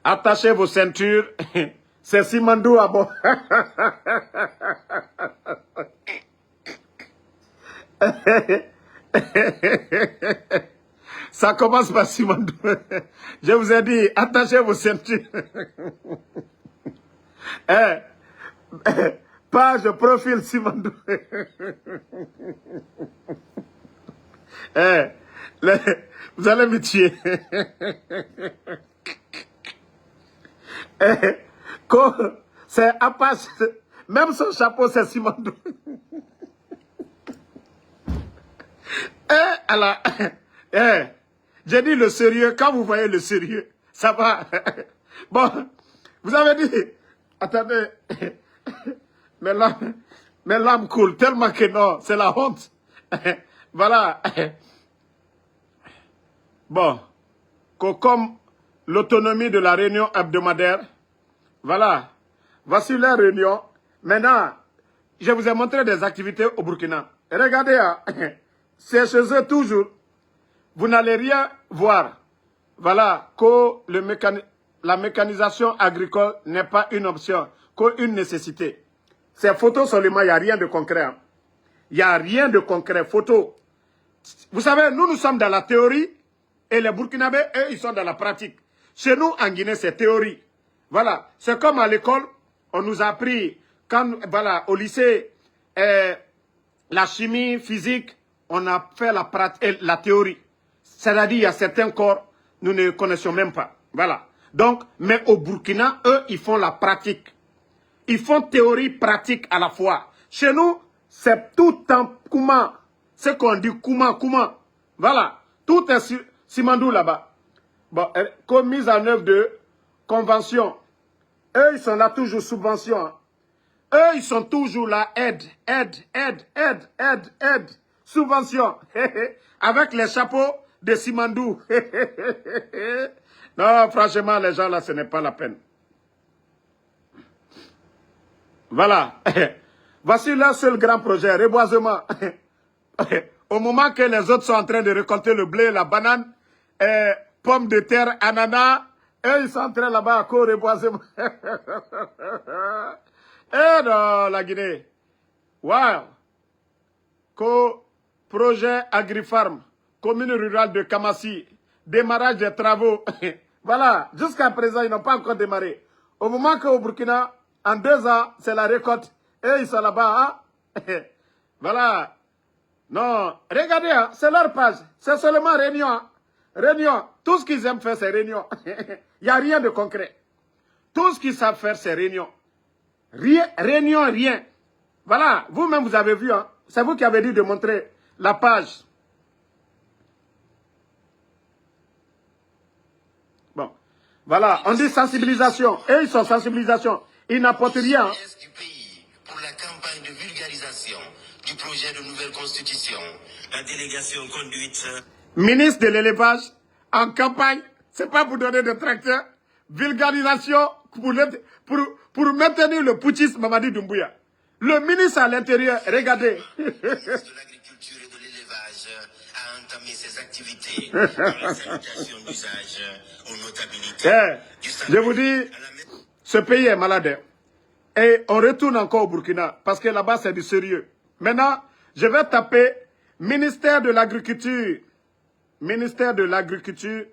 Attachez vos ceintures. C'est Simandou à bord. Ça commence par Simandou. Je vous ai dit, attachez vos ceintures. Page profil Simandou. Vous allez me tuer. C'est Apache. Même son chapeau, c'est Simandou. Alors, j'ai dit le sérieux. Quand vous voyez le sérieux, ça va. Bon, vous avez dit, attendez, mes larmes coulent tellement que non, c'est la honte. Voilà. Bon, comme l'autonomie de la réunion hebdomadaire, voilà, voici la réunion. Maintenant, je vous ai montré des activités au Burkina. Et regardez, c'est chez eux toujours. Vous n'allez rien voir. Voilà, que la mécanisation agricole n'est pas une option, qu'une nécessité. Ces photos seulement, il n'y a rien de concret. Hein. Il n'y a rien de concret. Photos. Vous savez, nous sommes dans la théorie et les Burkinabés, eux, ils sont dans la pratique. Chez nous, en Guinée, c'est théorie. Voilà. C'est comme à l'école, on nous a appris, voilà, au lycée, la chimie, physique, on a fait la théorie. C'est-à-dire, il y a certains corps, nous ne connaissons même pas. Voilà. Donc, mais au Burkina, eux, ils font la pratique. Ils font théorie, pratique à la fois. Chez nous, c'est tout en Kouma. C'est qu'on dit Kouma. Voilà. Tout est Simandou là-bas. Bon, comme mise en œuvre de convention. Eux, ils sont là toujours subvention. Hein. Eux, ils sont toujours là, aide. Subvention. Avec les chapeaux de Simandou. Non, franchement, les gens là, ce n'est pas la peine. Voilà. Voici leur seul grand projet, reboisement. Au moment que les autres sont en train de récolter le blé, la banane, pommes de terre, ananas, eux, ils sont en train là-bas à co-reboisement. Et dans la Guinée. Waouh. Projet Agrifarm, commune rurale de Kamassi, démarrage des travaux. Voilà, jusqu'à présent, ils n'ont pas encore démarré. Au moment qu'au Burkina, en 2 ans, c'est la récolte. Et ils sont là-bas. Hein? Voilà. Non, regardez, hein, c'est leur page. C'est seulement réunion. Hein? Réunion. Tout ce qu'ils aiment faire, c'est réunion. Il n'y a rien de concret. Tout ce qu'ils savent faire, c'est réunion. Réunion, rien. Voilà. Vous-même, vous avez vu. Hein? C'est vous qui avez dit de montrer la page. Bon. Voilà. On dit sensibilisation. Et ils sont sensibilisation. Ils n'apportent rien. Hein? Du pays pour la campagne de vulgarisation du projet de nouvelle constitution. La délégation conduite... Ministre de l'élevage, en campagne, c'est pas pour donner des tracteurs, vulgarisation pour maintenir le putschisme Mamadi Doumbouya. Le ministre à l'intérieur, regardez. Le ministre de l'Agriculture et de l'Élevage a entamé ses activités dans la salutation d'usage aux notabilités. Je vous dis, ce pays est malade. Et on retourne encore au Burkina, parce que là-bas, c'est du sérieux. Maintenant, je vais taper ministère de l'Agriculture. Ministère de l'Agriculture.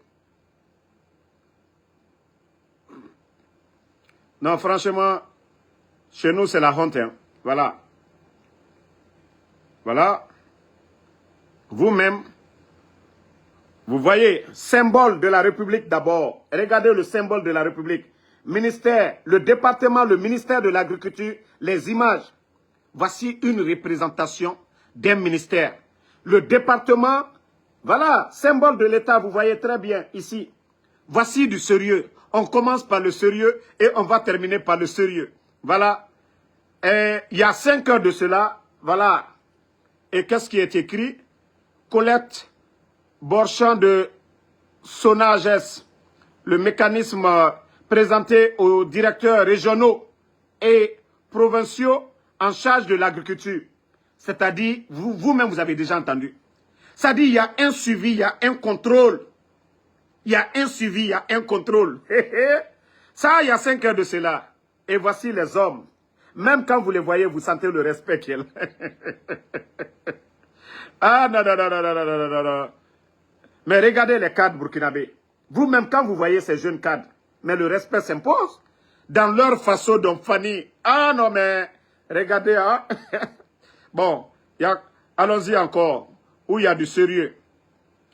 Non, franchement, chez nous, c'est la honte. Hein. Voilà. Voilà. Vous-même, vous voyez, symbole de la République d'abord. Regardez le symbole de la République. Ministère, le département, le ministère de l'Agriculture, les images. Voici une représentation d'un ministère. Le département, voilà, symbole de l'État, vous voyez très bien ici. Voici du sérieux. On commence par le sérieux et on va terminer par le sérieux. Voilà. Et il y a 5 heures de cela, voilà. Et qu'est-ce qui est écrit? Collecte Borchamp de Sonages, le mécanisme présenté aux directeurs régionaux et provinciaux en charge de l'agriculture. C'est-à-dire, vous-même, vous avez déjà entendu. C'est-à-dire, il y a un suivi, il y a un contrôle. Il y a un suivi, il y a un contrôle. Ça, il y a 5 heures de cela. Et voici les hommes. Même quand vous les voyez, vous sentez le respect qu'il y a. Ah, non, non, non, non, non, non, non, non. Mais regardez les cadres burkinabés. Vous-même, quand vous voyez ces jeunes cadres, mais le respect s'impose. Dans leur façon d'enfanir. Ah non, mais regardez, hein. Bon, allons-y encore, où il y a du sérieux.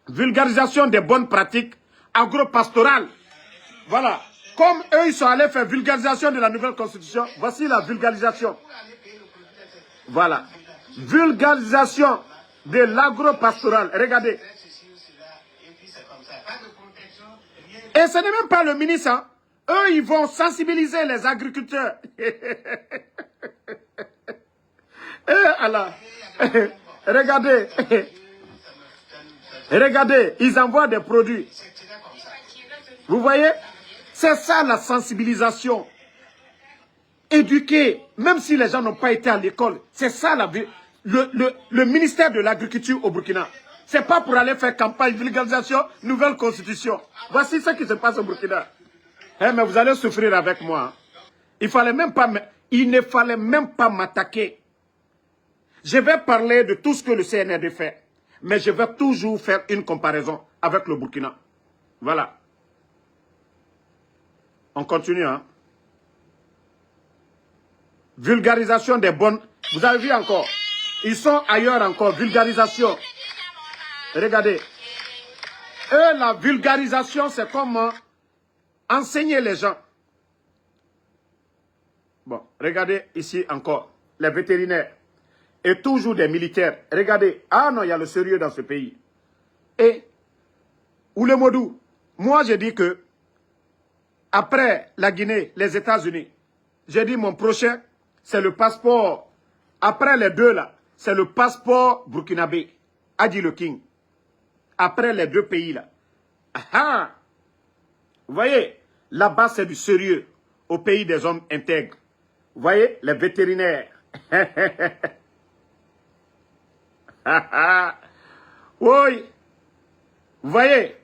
Vulgarisation des bonnes pratiques agro-pastorales. Voilà. Comme eux, ils sont allés faire vulgarisation de la nouvelle constitution, voici la vulgarisation. Voilà. Vulgarisation de l'agro-pastoral. Regardez. Et ce n'est même pas le ministre, hein. Eux, ils vont sensibiliser les agriculteurs. Allah. Regardez. Regardez, ils envoient des produits. Vous voyez? C'est ça la sensibilisation. Éduquer, même si les gens n'ont pas été à l'école. C'est ça le ministère de l'Agriculture au Burkina. C'est pas pour aller faire campagne, vulgarisation, nouvelle constitution. Voici ce qui se passe au Burkina. Mais vous allez souffrir avec moi. Il ne fallait même pas m'attaquer. Je vais parler de tout ce que le CNRD fait. Mais je vais toujours faire une comparaison avec le Burkina. Voilà. On continue, hein. Vulgarisation des bonnes... Vous avez vu encore. Ils sont ailleurs encore. Vulgarisation. Regardez. Eux, la vulgarisation, c'est comment enseigner les gens. Bon, regardez ici encore. Les vétérinaires. Et toujours des militaires. Regardez. Ah non, il y a le sérieux dans ce pays. Et, Oulemodou, moi je dis que, après la Guinée, les États-Unis, j'ai dit mon prochain, c'est le passeport. Après les deux là, c'est le passeport burkinabé. A dit le King. Après les deux pays là. Ah, vous voyez, là-bas c'est du sérieux. Au pays des hommes intègres. Vous voyez, les vétérinaires. Oui. Vous voyez,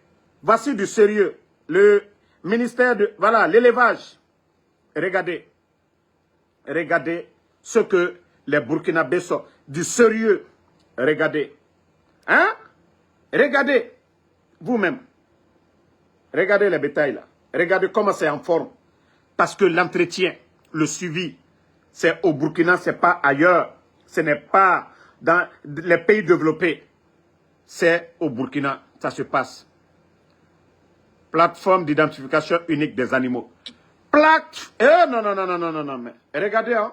voici du sérieux. Le ministère de... Voilà, l'élevage. Regardez. Regardez ce que les Burkinabés sont. Du sérieux. Regardez. Hein? Regardez. Vous-même. Regardez les bétails là. Regardez comment c'est en forme. Parce que l'entretien, le suivi, c'est au Burkina, c'est pas ailleurs. Ce n'est pas dans les pays développés. C'est au Burkina, ça se passe. Plateforme d'identification unique des animaux. Non, non, non, non, non, non, non, mais regardez, hein.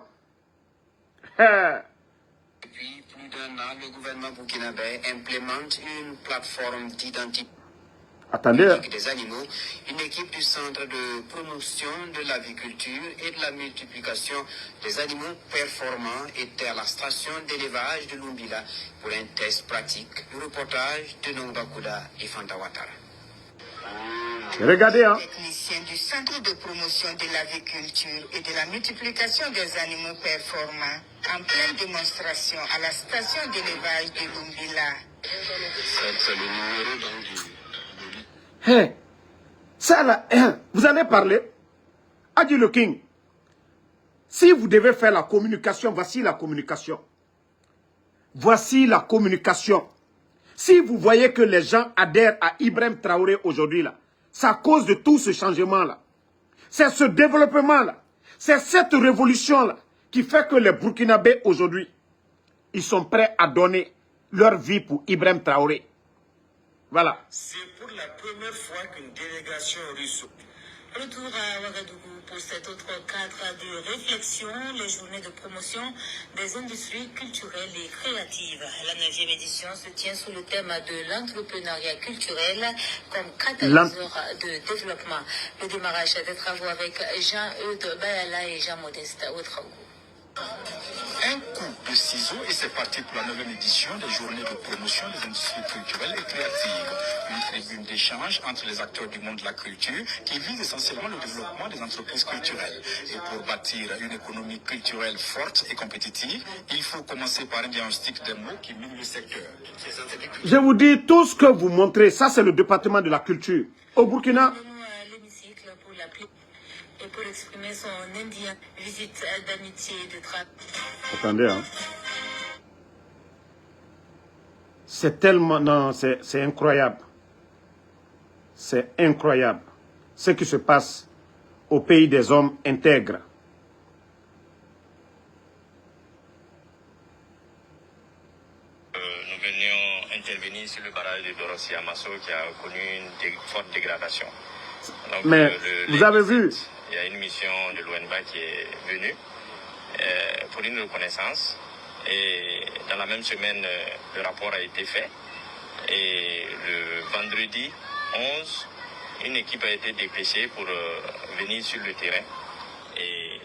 Depuis plus d'un an, le gouvernement burkinabé implémente une plateforme d'identification Attendez. des animaux, une équipe du Centre de promotion de l'aviculture et de la multiplication des animaux performants était à la station d'élevage de Lumbila pour un test pratique. Le reportage de Nongakouda et Fanta Ouattara. Regardez, hein. Technicien du Centre de promotion de l'aviculture et de la multiplication des animaux performants en pleine démonstration à la station d'élevage de Lumbila. C'est le numéro donc Ça là, vous allez parler. A dit le King. Si vous devez faire la communication, voici la communication. Voici la communication. Si vous voyez que les gens adhèrent à Ibrahim Traoré aujourd'hui là, c'est à cause de tout ce changement là. C'est ce développement là. C'est cette révolution là qui fait que les Burkinabés aujourd'hui, ils sont prêts à donner leur vie pour Ibrahim Traoré. Voilà. C'est pour la première fois qu'une délégation russe. Retour à Ouagadougou pour cet autre cadre de réflexion, les journées de promotion des industries culturelles et créatives. La 9e édition se tient sous le thème de l'entrepreneuriat culturel comme catalyseur de développement. Le démarrage des travaux avec Jean-Eudes Bayala et Jean-Modeste Ouedraogo. Un coup de ciseau et c'est parti pour la 9e édition des journées de promotion des industries culturelles et créatives. Une tribune d'échange entre les acteurs du monde de la culture qui vise essentiellement le développement des entreprises culturelles. Et pour bâtir une économie culturelle forte et compétitive, il faut commencer par un diagnostic des maux qui minent le secteur. Je vous dis, tout ce que vous montrez, ça c'est le département de la culture. Au Burkina, et pour exprimer son indien visite d'amitié et de travail. Attendez, hein. C'est tellement... Non, c'est incroyable. C'est incroyable. Ce qui se passe au pays des hommes intègres. Nous venions intervenir sur le barrage de Dorossi Amasso qui a connu une forte dégradation. Donc, mais vous avez vu... Il y a une mission de l'ONBA qui est venue pour une reconnaissance. Et dans la même semaine, le rapport a été fait. Et le vendredi 11, une équipe a été dépêchée pour venir sur le terrain. Et...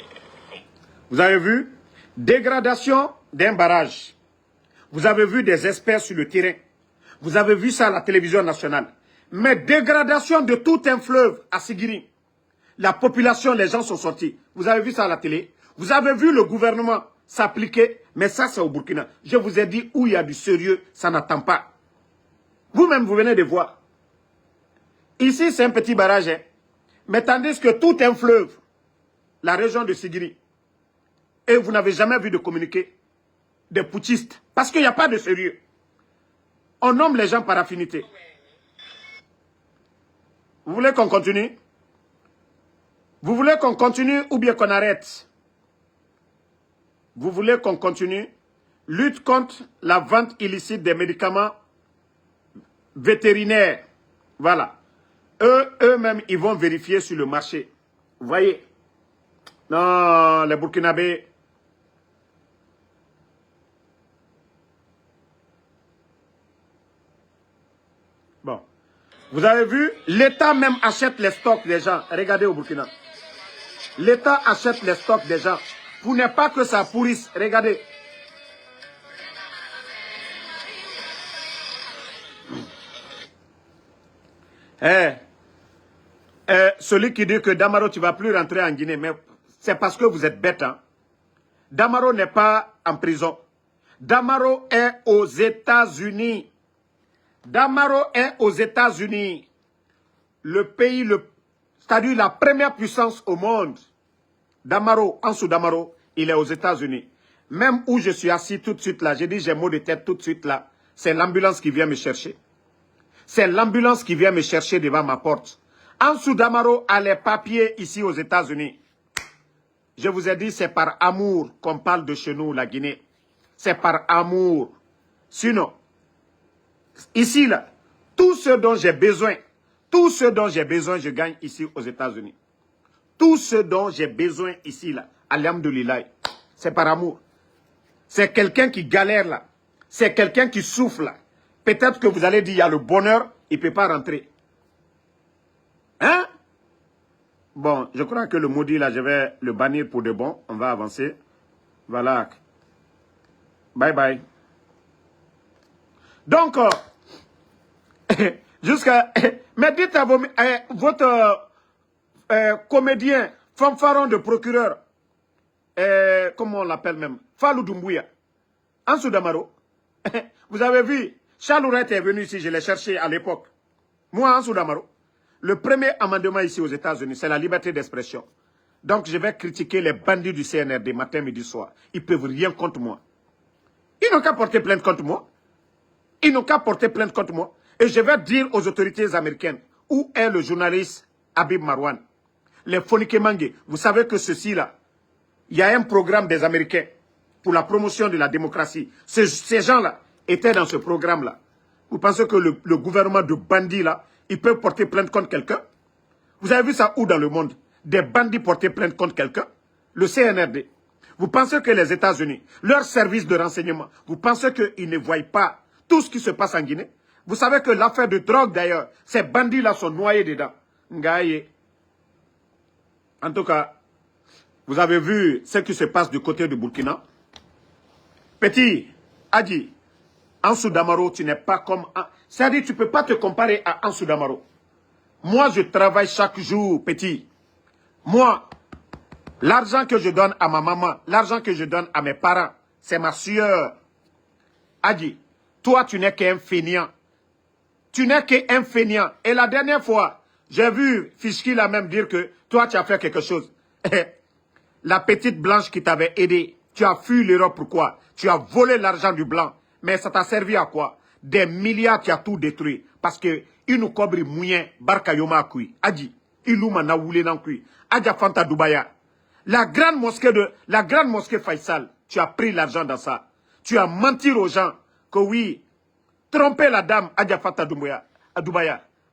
Vous avez vu? Dégradation d'un barrage. Vous avez vu des experts sur le terrain. Vous avez vu ça à la télévision nationale. Mais dégradation de tout un fleuve à Sigiri. La population, les gens sont sortis. Vous avez vu ça à la télé? Vous avez vu le gouvernement s'appliquer? Mais ça, c'est au Burkina. Je vous ai dit où il y a du sérieux, ça n'attend pas. Vous-même, vous venez de voir. Ici, c'est un petit barrage. Hein. Mais tandis que tout un fleuve, la région de Sigiri, et vous n'avez jamais vu de communiqué des putschistes. Parce qu'il n'y a pas de sérieux. On nomme les gens par affinité. Vous voulez qu'on continue? Vous voulez qu'on continue ou bien qu'on arrête? Vous voulez qu'on continue? Lutte contre la vente illicite des médicaments vétérinaires. Voilà. Eux-mêmes, ils vont vérifier sur le marché. Vous voyez? Non, les Burkinabés. Bon. Vous avez vu? L'État même achète les stocks des gens. Regardez au Burkina. L'État achète les stocks des gens. Pour ne pas que ça pourrisse. Regardez. Celui qui dit que Damaro, tu ne vas plus rentrer en Guinée, mais c'est parce que vous êtes bête. Hein? Damaro n'est pas en prison. Damaro est aux États-Unis. Damaro est aux États-Unis. Le pays, c'est-à-dire la première puissance au monde. Damaro, Ansou Damaro, il est aux États-Unis. Même où je suis assis tout de suite là, j'ai dit j'ai mot de tête tout de suite là. C'est l'ambulance qui vient me chercher. C'est l'ambulance qui vient me chercher devant ma porte. Ansou Damaro a les papiers ici aux États-Unis. Je vous ai dit, c'est par amour qu'on parle de chez nous, la Guinée. C'est par amour. Sinon, ici là, tout ce dont j'ai besoin, je gagne ici aux États-Unis. Tout ce dont j'ai besoin ici là, alhamdoulilah, c'est par amour. C'est quelqu'un qui galère là. C'est quelqu'un qui souffle là. Peut-être que vous allez dire, il y a le bonheur, il ne peut pas rentrer. Hein? Bon, je crois que le maudit là, je vais le bannir pour de bon. On va avancer. Voilà. Bye bye. Donc, jusqu'à... Mais dites à votre comédien, fanfaron de procureur, comment on l'appelle même, Fallou Doumbouya, Ansou Damaro, vous avez vu, Charles Ourette est venu ici, je l'ai cherché à l'époque. Moi, Ansou Damaro, le premier amendement ici aux États-Unis, c'est la liberté d'expression. Donc, je vais critiquer les bandits du CNRD matin, midi, soir. Ils ne peuvent rien contre moi. Ils n'ont qu'à porter plainte contre moi. Ils n'ont qu'à porter plainte contre moi. Et je vais dire aux autorités américaines, où est le journaliste Habib Marwan? Les Fonike Mangue, vous savez que ceci-là, il y a un programme des Américains pour la promotion de la démocratie. Ces gens-là étaient dans ce programme-là. Vous pensez que le gouvernement de bandits, là, ils peuvent porter plainte contre quelqu'un? Vous avez vu ça où dans le monde? Des bandits porter plainte contre quelqu'un? Le CNRD. Vous pensez que les États-Unis, leur service de renseignement, vous pensez qu'ils ne voient pas tout ce qui se passe en Guinée? Vous savez que l'affaire de drogue, d'ailleurs, ces bandits-là sont noyés dedans. Ngaye. En tout cas, Vous avez vu ce qui se passe du côté du Burkina? Petit, Adi, Ansou Damaro, tu n'es pas comme... C'est-à-dire, tu ne peux pas te comparer à Ansou Damaro. Moi, je travaille chaque jour, petit. Moi, l'argent que je donne à ma maman, l'argent que je donne à mes parents, c'est ma sueur. Adi, toi, tu n'es qu'un fainéant. Tu n'es qu'un fainéant. Et la dernière fois, j'ai vu Fischki là même dire que toi, tu as fait quelque chose. La petite blanche qui t'avait aidé, tu as fui l'Europe. Pourquoi? Tu as volé l'argent du blanc. Mais ça t'a servi à quoi? Des milliards, tu as tout détruit. Parce que il nous cobri mouyen, barka yoma kui. Adi, iluma na wule nan kui. Adja Fanta Dubaya. La grande mosquée Faisal, tu as pris l'argent dans ça. Tu as menti aux gens que oui, tromper la dame Adja Fanta Dubaya.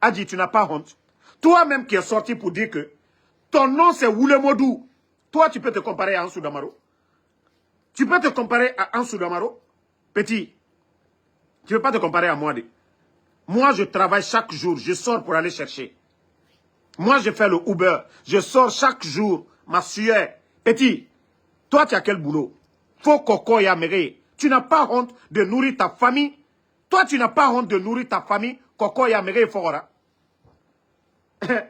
Adi, tu n'as pas honte. Toi-même qui es sorti pour dire que ton nom c'est Woulemodou. Toi, tu peux te comparer à Ansou Damaro? Tu peux te comparer à Ansou Damaro? Petit, tu ne peux pas te comparer à moi. Moi, je travaille chaque jour. Je sors pour aller chercher. Moi, je fais le Uber. Je sors chaque jour. Ma sueur. Petit, toi, tu as quel boulot? Faut coco ya méré. Tu n'as pas honte de nourrir ta famille? Toi, tu n'as pas honte de nourrir ta famille? Coco ya méré fora.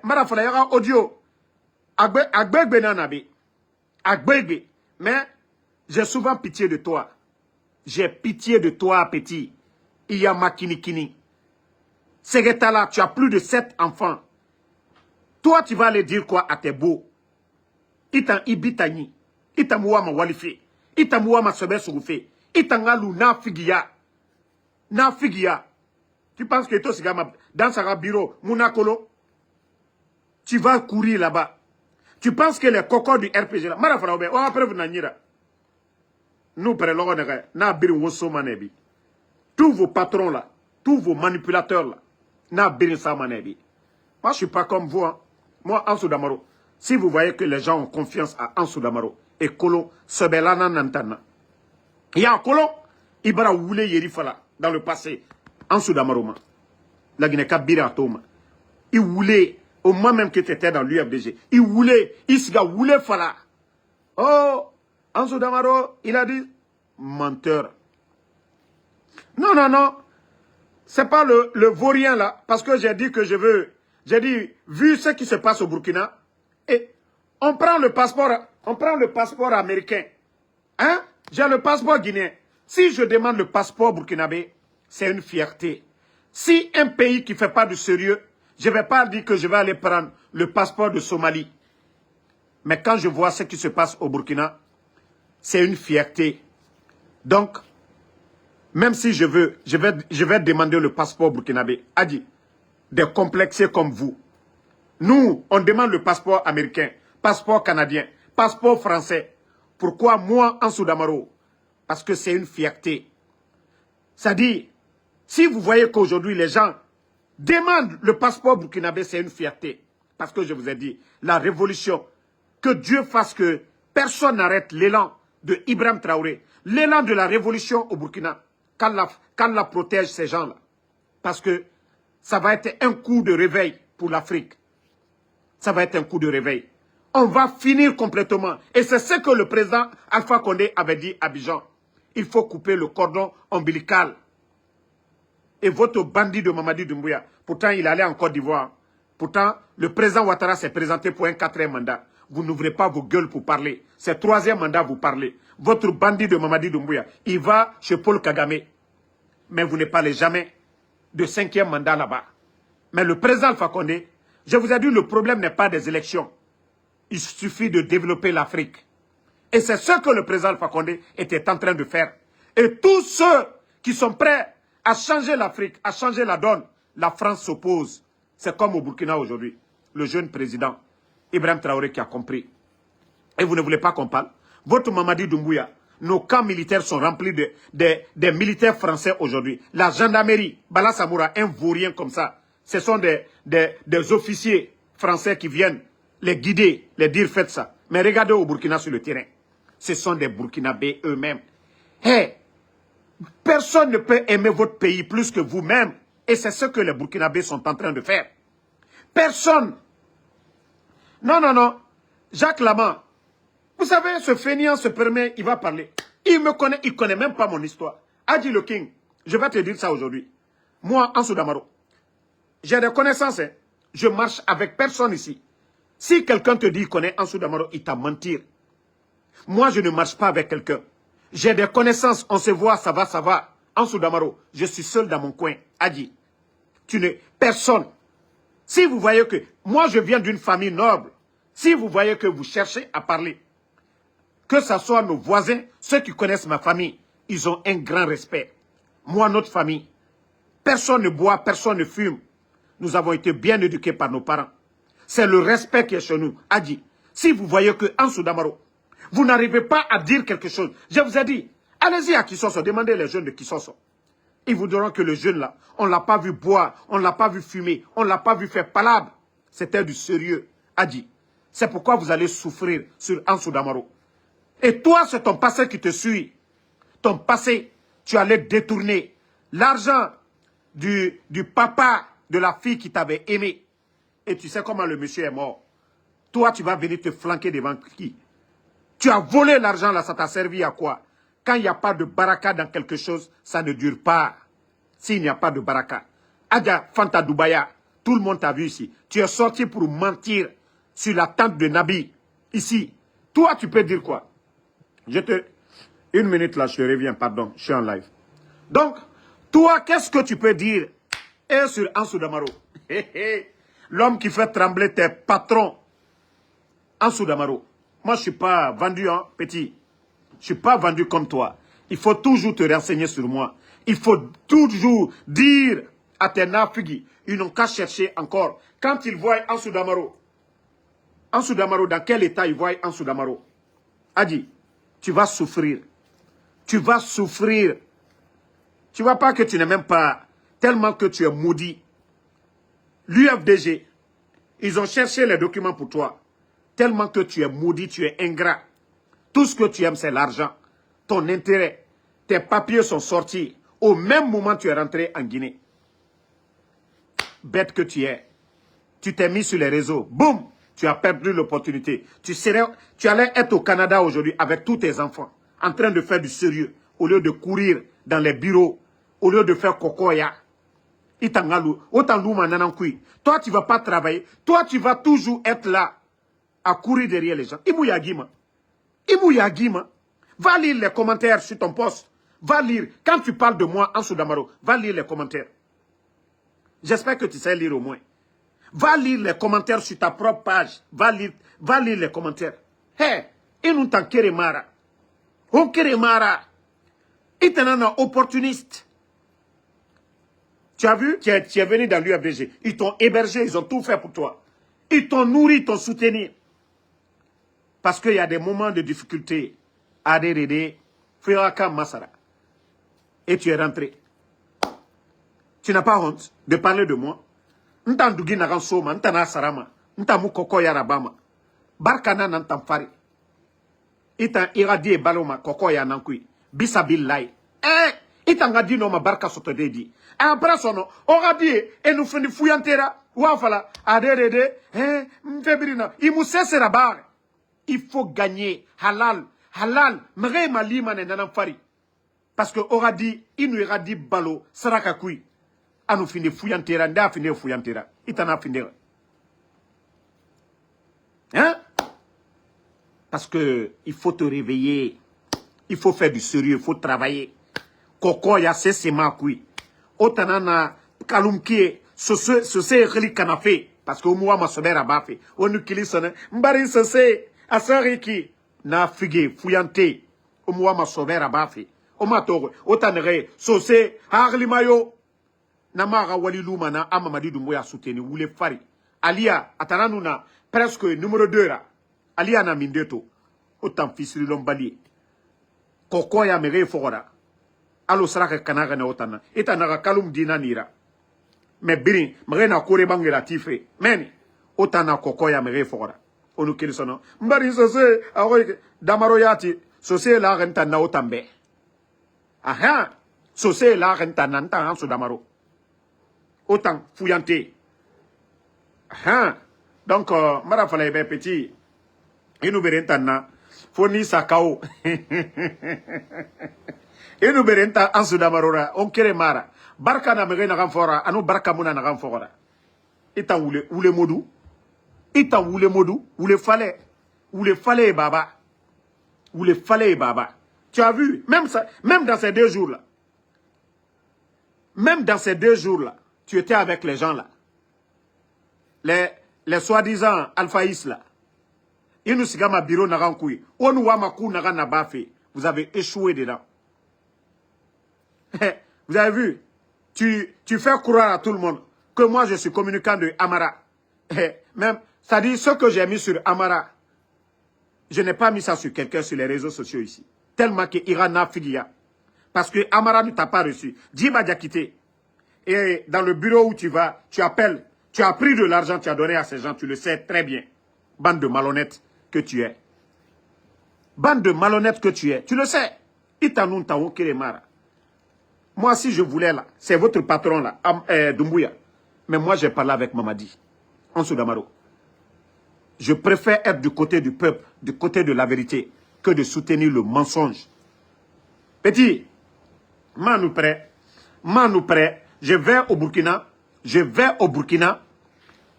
Marafala yara audio. Agbegbe nanabe. Agbegbe. Mais j'ai souvent pitié de toi. J'ai pitié de toi, petit. Iyama Kinikini. Segetala, tu as plus de 7 enfants. Toi, tu vas aller dire quoi à tes beaux? Itan ibitani. Itan mouama walife. Itan mouama sebe surufe. Itan galou na figia. Na figia. Tu penses que toi, dans sa bureau, Mounakolo, tu vas courir là-bas. Tu penses que les cocos du RPG là, Marafalaoube, on va preuve nanira. Nous, tous vos patrons là, tous vos manipulateurs là, moi, je ne suis pas comme vous. Hein. Moi, Ansou Damaro, si vous voyez que les gens ont confiance à Ansou Damaro et Kolo, Sebelana Nantana, il y a un Kolo, il va rouler Yerifala dans le passé. Ansou Damaro, la Guinée-Kabira Toma, il voulait, au moment même que tu étais dans l'UFDG, il voulait, il se voulait Fala. Oh, Ansou Damaro, il a dit, menteur. Non, non, non. C'est pas le vaurien là. Parce que j'ai dit que je veux. J'ai dit, vu ce qui se passe au Burkina, et on prend le passeport américain. Hein? J'ai le passeport guinéen. Si je demande le passeport burkinabé, c'est une fierté. Si un pays qui ne fait pas du sérieux, je ne vais pas dire que je vais aller prendre le passeport de Somalie. Mais quand je vois ce qui se passe au Burkina, c'est une fierté. Donc, même si je vais demander le passeport burkinabé. Adi, des complexés comme vous. Nous, on demande le passeport américain, passeport canadien, passeport français. Pourquoi moi, Ansou Damaro? Parce que c'est une fierté. C'est-à-dire, si vous voyez qu'aujourd'hui les gens demandent le passeport burkinabé, c'est une fierté. Parce que je vous ai dit, la révolution, que Dieu fasse que personne n'arrête l'élan de Ibrahim Traoré, l'élan de la révolution au Burkina, qu'Allah protège ces gens-là. Parce que ça va être un coup de réveil pour l'Afrique. Ça va être un coup de réveil. On va finir complètement. Et c'est ce que le président Alpha Condé avait dit à Abidjan. Il faut couper le cordon ombilical. Et votre bandit de Mamadi Doumbouya, pourtant il allait en Côte d'Ivoire. Pourtant, le président Ouattara s'est présenté pour un 4e mandat. Vous n'ouvrez pas vos gueules pour parler. C'est 3e mandat, vous parlez. Votre bandit de Mamadi Doumbouya, il va chez Paul Kagame. Mais vous ne parlez jamais de 5e mandat là-bas. Mais le président Alpha Condé, je vous ai dit, le problème n'est pas des élections. Il suffit de développer l'Afrique. Et c'est ce que le président Alpha Condé était en train de faire. Et tous ceux qui sont prêts à changer l'Afrique, à changer la donne, la France s'oppose. C'est comme au Burkina aujourd'hui. Le jeune président Ibrahim Traoré qui a compris. Et vous ne voulez pas qu'on parle? Votre Mamadi Doumbouya, nos camps militaires sont remplis des militaires français aujourd'hui. La gendarmerie, Bala Samoura, un vaurien comme ça, ce sont des officiers français qui viennent les guider, les dire faites ça. Mais regardez au Burkina sur le terrain. Ce sont des Burkinabés eux-mêmes. Hey, personne ne peut aimer votre pays plus que vous-même. Et c'est ce que les Burkinabés sont en train de faire. Personne. Non, non, non. Jacques Laman, Vous savez, ce fainéant se permet, il va parler. Il me connaît, il connaît même pas mon histoire. Adi le King, je vais te dire ça aujourd'hui. Moi, Ansou Damaro, j'ai des connaissances. Hein. Je marche avec personne ici. Si quelqu'un te dit qu'il connaît Ansou Damaro, il t'a menti. Moi, je ne marche pas avec quelqu'un. J'ai des connaissances, on se voit, ça va, ça va. Ansou Damaro, je suis seul dans mon coin. Adi, tu n'es personne. Si vous voyez que, moi je viens d'une famille noble, si vous voyez que vous cherchez à parler, que ce soit nos voisins, ceux qui connaissent ma famille, ils ont un grand respect. Moi, notre famille, personne ne boit, personne ne fume. Nous avons été bien éduqués par nos parents. C'est le respect qui est chez nous. Adi, si vous voyez que Ansou Damaro, vous n'arrivez pas à dire quelque chose, je vous ai dit, allez-y à Kisoso, demandez les jeunes de Kisoso. Ils vous diront que le jeune là, on ne l'a pas vu boire, on ne l'a pas vu fumer, on ne l'a pas vu faire palabre. C'était du sérieux. Adi, c'est pourquoi vous allez souffrir sur Ansou Damaro. Et toi, c'est ton passé qui te suit. Ton passé, tu allais détourner l'argent du papa de la fille qui t'avait aimé. Et tu sais comment le monsieur est mort. Toi, tu vas venir te flanquer devant qui? Tu as volé l'argent là, ça t'a servi à quoi? Quand il n'y a pas de baraka dans quelque chose, ça ne dure pas. S'il n'y a pas de baraka. Adja Fanta Doubaya, tout le monde t'a vu ici. Tu es sorti pour mentir sur la tente de Nabi. Ici. Toi, tu peux dire quoi? Une minute là, je te reviens, pardon, je suis en live. Donc, toi, qu'est-ce que tu peux dire? Et sur Ansou Damaro. L'homme qui fait trembler tes patrons. Ansou Damaro. Moi, je ne suis pas vendu, hein, petit. Je ne suis pas vendu comme toi. Il faut toujours te renseigner sur moi. Il faut toujours dire à tes nafigis, ils n'ont qu'à chercher encore. Quand ils voient Ansou Damaro, dans quel état ils voient Ansou Damaro? Adi, tu vas souffrir. Tu vas souffrir. Tu ne vois pas que tu n'es même pas, tellement que tu es maudit. L'UFDG, ils ont cherché les documents pour toi. Tellement que tu es maudit, tu es ingrat. Tout ce que tu aimes, c'est l'argent. Ton intérêt. Tes papiers sont sortis. Au même moment, tu es rentré en Guinée. Bête que tu es. Tu t'es mis sur les réseaux. Boum! Tu as perdu l'opportunité. Tu allais être au Canada aujourd'hui avec tous tes enfants. En train de faire du sérieux. Au lieu de courir dans les bureaux. Au lieu de faire kokoya. Toi, tu ne vas pas travailler. Toi, tu vas toujours être là. À courir derrière les gens. Ibou Yagima. Va lire les commentaires sur ton poste. Va lire. Quand tu parles de moi, Ansou Damaro, va lire les commentaires. J'espère que tu sais lire au moins. Va lire les commentaires sur ta propre page. Va lire les commentaires. Hé, il nous t'en keremara. On keremara. Il t'en a un opportuniste. Tu as vu? Tu es venu dans l'UFDG. Ils t'ont hébergé, ils ont tout fait pour toi. Ils t'ont nourri, ils t'ont soutenu. Parce qu'il y a des moments de difficulté. Adéré, Firaka Masara. Et tu es rentré. Tu n'as pas honte de parler de moi. N'tandougi nagan soma, n'tana sarama, n'tamu koko yarabama. Barkana n'antamfari. Itan iradi e baloma koko ya nankui. Bisabillahi. Itan gadi no ma barka soto dedi. Après sono, oradi e nous fendi fuyantera. Wafala, adéré, mfebrina. Imu sesera bare. Il faut gagner. Halal. Halal. Mrema limane nanamfari. Parce que oradi, inu iradi balo, saraka kui. Anu finde fuyantera, nda finde fuyantera. Itana finde. Hein? Parce que il faut te réveiller. Il faut faire du sérieux, il faut travailler. Koko ya sese makui. Otanana kalumkie, sose reli kanafe. Parce que omuwa masobera bafe. Onu kilisone. Mbari sose, asariki. Na fige, fuyante. Omuwa masobera bafe. Omatore, otanere, sose, harlimayo. Namara waliluma na Amamadi Doumbouya soutenu ou les fari. Alia, atananuna, presque numéro 2 là. Alia na mindeto. Autant fils de l'ombali. Koko ya mere fora. Alo saraka kanaga na otana. Etanaga kalum dina nira. Mais birin, mrena kore bangela tife. Meni. Otana koko ya mere fora. Onu kilisono. Mbari sose, aroy, damaro yati. Sose la renta na otambe. Aha. Sose la renta nanta hanso damaro. Autant fouillanté. Donc, Marafala est petit. Et nous verrons maintenant. Foni Sakao. Et nous berenta en Sudamarora, on kere mara. Barka na mege na gamfora, anu barka muna na gamfora. Ita oule modou. Ita oule modou, oule fallait baba. Oule fallait baba. Tu as vu, même dans ces 2 jours-là. Même dans ces 2 jours-là, tu étais avec les gens là. Les soi-disant alphaïs là. Ils nous sigama bureau narankoui. Onu wamakou naran nabafe. Vous avez échoué dedans. Vous avez vu? Tu fais croire à tout le monde que moi je suis communicant de Amara. Même, c'est-à-dire ce que j'ai mis sur Amara. Je n'ai pas mis ça sur quelqu'un sur les réseaux sociaux ici. Tellement que Irana Figia. Parce que Amara ne t'a pas reçu. Djiba Diakité. Et dans le bureau où tu vas, tu appelles. Tu as pris de l'argent, tu as donné à ces gens, tu le sais très bien. Bande de malhonnêtes que tu es. Bande de malhonnêtes que tu es. Tu le sais. Itanoun Tawo Kiremara. Moi, si je voulais là, c'est votre patron là, Doumbouya. Mais moi, j'ai parlé avec Mamadi, en Soudamaro. Je préfère être du côté du peuple, du côté de la vérité, que de soutenir le mensonge. Petit, nous prêt, je vais au Burkina,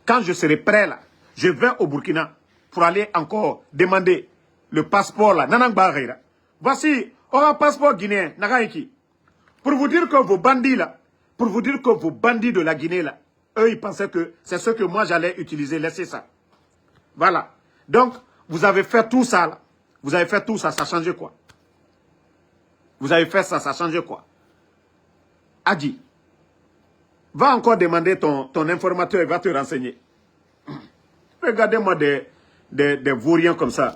quand je serai prêt là, je vais au Burkina pour aller encore demander le passeport là, Nanangbarera. Voici, un passeport guinéen, Nagaiki. Pour vous dire que vos bandits là, de la Guinée là, eux ils pensaient que c'est ce que moi j'allais utiliser, laissez ça. Voilà. Donc, vous avez fait tout ça là. Vous avez fait tout ça, ça a changé quoi? Vous avez fait ça, ça a changé quoi? Adi, va encore demander ton informateur, il va te renseigner. Regardez-moi des vauriens comme ça.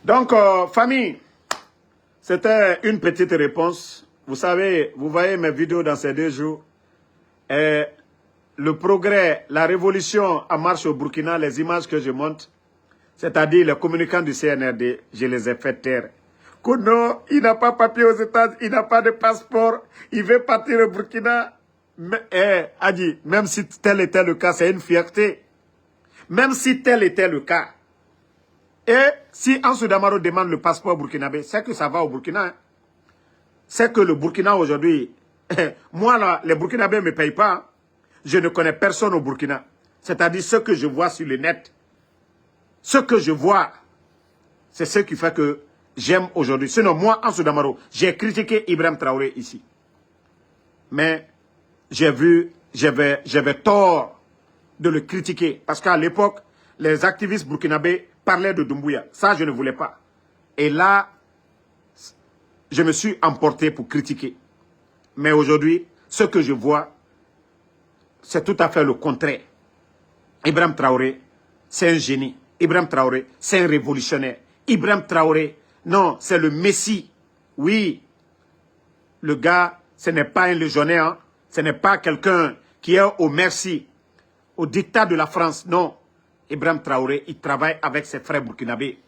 Donc, famille, c'était une petite réponse. Vous savez, vous voyez mes vidéos dans ces 2 jours. Et le progrès, la révolution en marche au Burkina, les images que je monte, c'est-à-dire les communicants du CNRD, je les ai fait taire. Que non, il n'a pas papier aux États-Unis, il n'a pas de passeport, il veut partir au Burkina. Mais, Adi, même si tel était le cas, c'est une fierté. Même si tel était le cas. Et si Ansou Damaro demande le passeport burkinabé, c'est que ça va au Burkina. Hein. C'est que le Burkina aujourd'hui, moi là, les Burkinabés ne me payent pas. Hein. Je ne connais personne au Burkina. C'est-à-dire ce que je vois sur le net. Ce que je vois, c'est ce qui fait que j'aime aujourd'hui. Sinon, moi, Ansou Damaro, j'ai critiqué Ibrahim Traoré ici. Mais j'avais tort de le critiquer. Parce qu'à l'époque, les activistes burkinabés parlaient de Doumbouya. Ça, je ne voulais pas. Et là, je me suis emporté pour critiquer. Mais aujourd'hui, ce que je vois, c'est tout à fait le contraire. Ibrahim Traoré, c'est un génie. Ibrahim Traoré, c'est un révolutionnaire. Ibrahim Traoré, non, c'est le Messie. Oui, le gars, ce n'est pas un légionnaire. Hein. Ce n'est pas quelqu'un qui est au merci, au dictat de la France. Non. Ibrahim Traoré, il travaille avec ses frères burkinabés.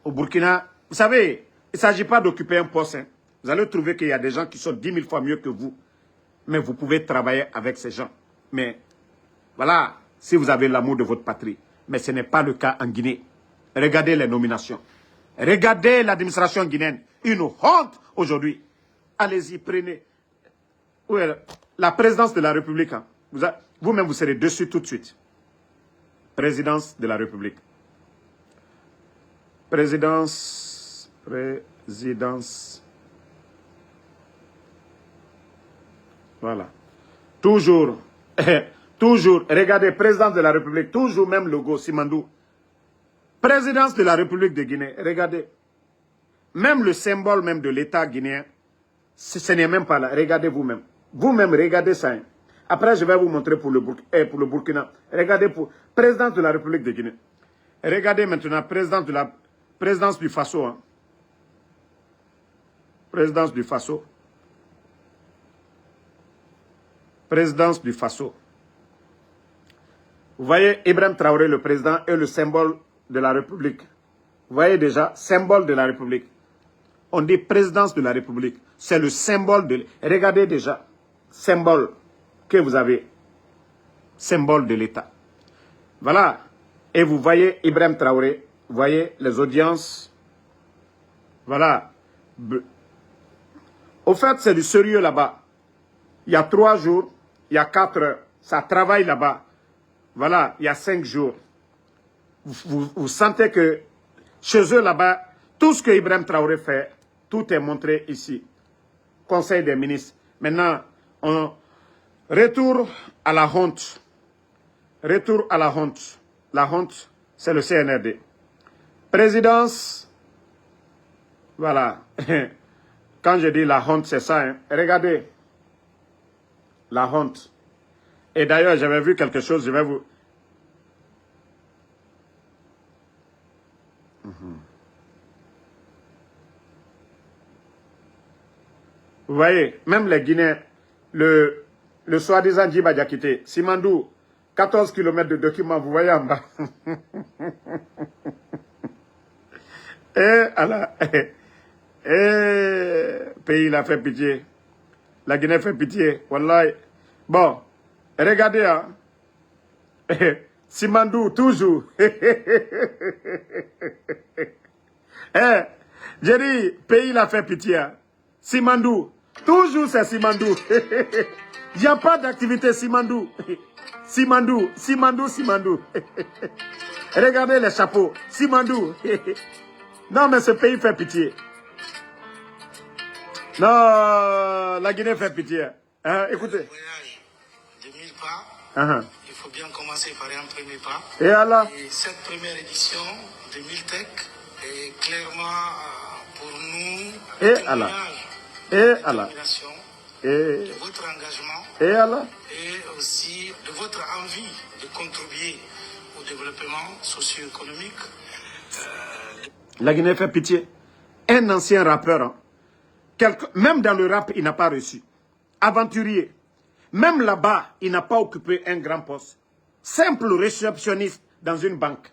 Au Burkina, vous savez, il ne s'agit pas d'occuper un poste. Hein. Vous allez trouver qu'il y a des gens qui sont 10 000 fois mieux que vous. Mais vous pouvez travailler avec ces gens. Mais voilà, si vous avez l'amour de votre patrie. Mais ce n'est pas le cas en Guinée. Regardez les nominations. Regardez l'administration guinéenne. Une honte aujourd'hui. Allez-y, prenez. Oui, la présidence de la République. Hein. Vous-même, vous serez dessus tout de suite. Présidence de la République. Présidence. Voilà. Toujours. Toujours. Regardez, présidence de la République. Toujours même logo, Simandou. Présidence de la République de Guinée. Regardez. Même le symbole même de l'État guinéen, ce n'est même pas là. Regardez vous-même. Vous-même, regardez ça. Hein. Après, je vais vous montrer pour le Burkina. Regardez pour présidence de la République de Guinée. Regardez maintenant, présidence du Faso. Hein. Présidence du Faso. Présidence du Faso. Vous voyez Ibrahim Traoré, le président, est le symbole de la République. Vous voyez déjà, symbole de la République. On dit présidence de la République. C'est le symbole de... Regardez déjà, symbole. que vous avez. Symbole de l'État. Voilà. Et vous voyez Ibrahim Traoré, vous voyez les audiences. Voilà. Au fait, c'est du sérieux là-bas. Il y a 3 jours, il y a 4 heures. Ça travaille là-bas. Voilà, il y a 5 jours. Vous sentez que chez eux là-bas, tout ce que Ibrahim Traoré fait, tout est montré ici. Conseil des ministres. Maintenant, on retourne à la honte. Retour à la honte. La honte, c'est le CNRD. Présidence, voilà. Quand je dis la honte, c'est ça. Hein. Regardez. La honte. Et d'ailleurs, j'avais vu quelque chose, je vais vous... Vous voyez, même les Guinéens, le soi-disant Djiba Diakité, Simandou, 14 km de documents, vous voyez en bas. Pays, il a fait pitié. La Guinée fait pitié. Wallahi. Bon, regardez, hein. Simandou, toujours. J'ai dit, pays, il a fait pitié. Hein. Simandou, toujours c'est Simandou. Il n'y a pas d'activité Simandou. Simandou, Simandou, Simandou. Regardez les chapeaux. Simandou. Non, mais ce pays fait pitié. Non, la Guinée fait pitié. Hein, écoutez. De 1000 pas, il faut bien commencer par un premier pas. Et alors? Et cette première édition de 1000 Tech est clairement pour nous et alors? Et alors? De votre engagement. Et alors? Et aussi de votre envie de contribuer au développement socio-économique. La Guinée fait pitié. Un ancien rappeur, hein. Même dans le rap, il n'a pas reçu. Aventurier. Même là-bas, il n'a pas occupé un grand poste. Simple réceptionniste dans une banque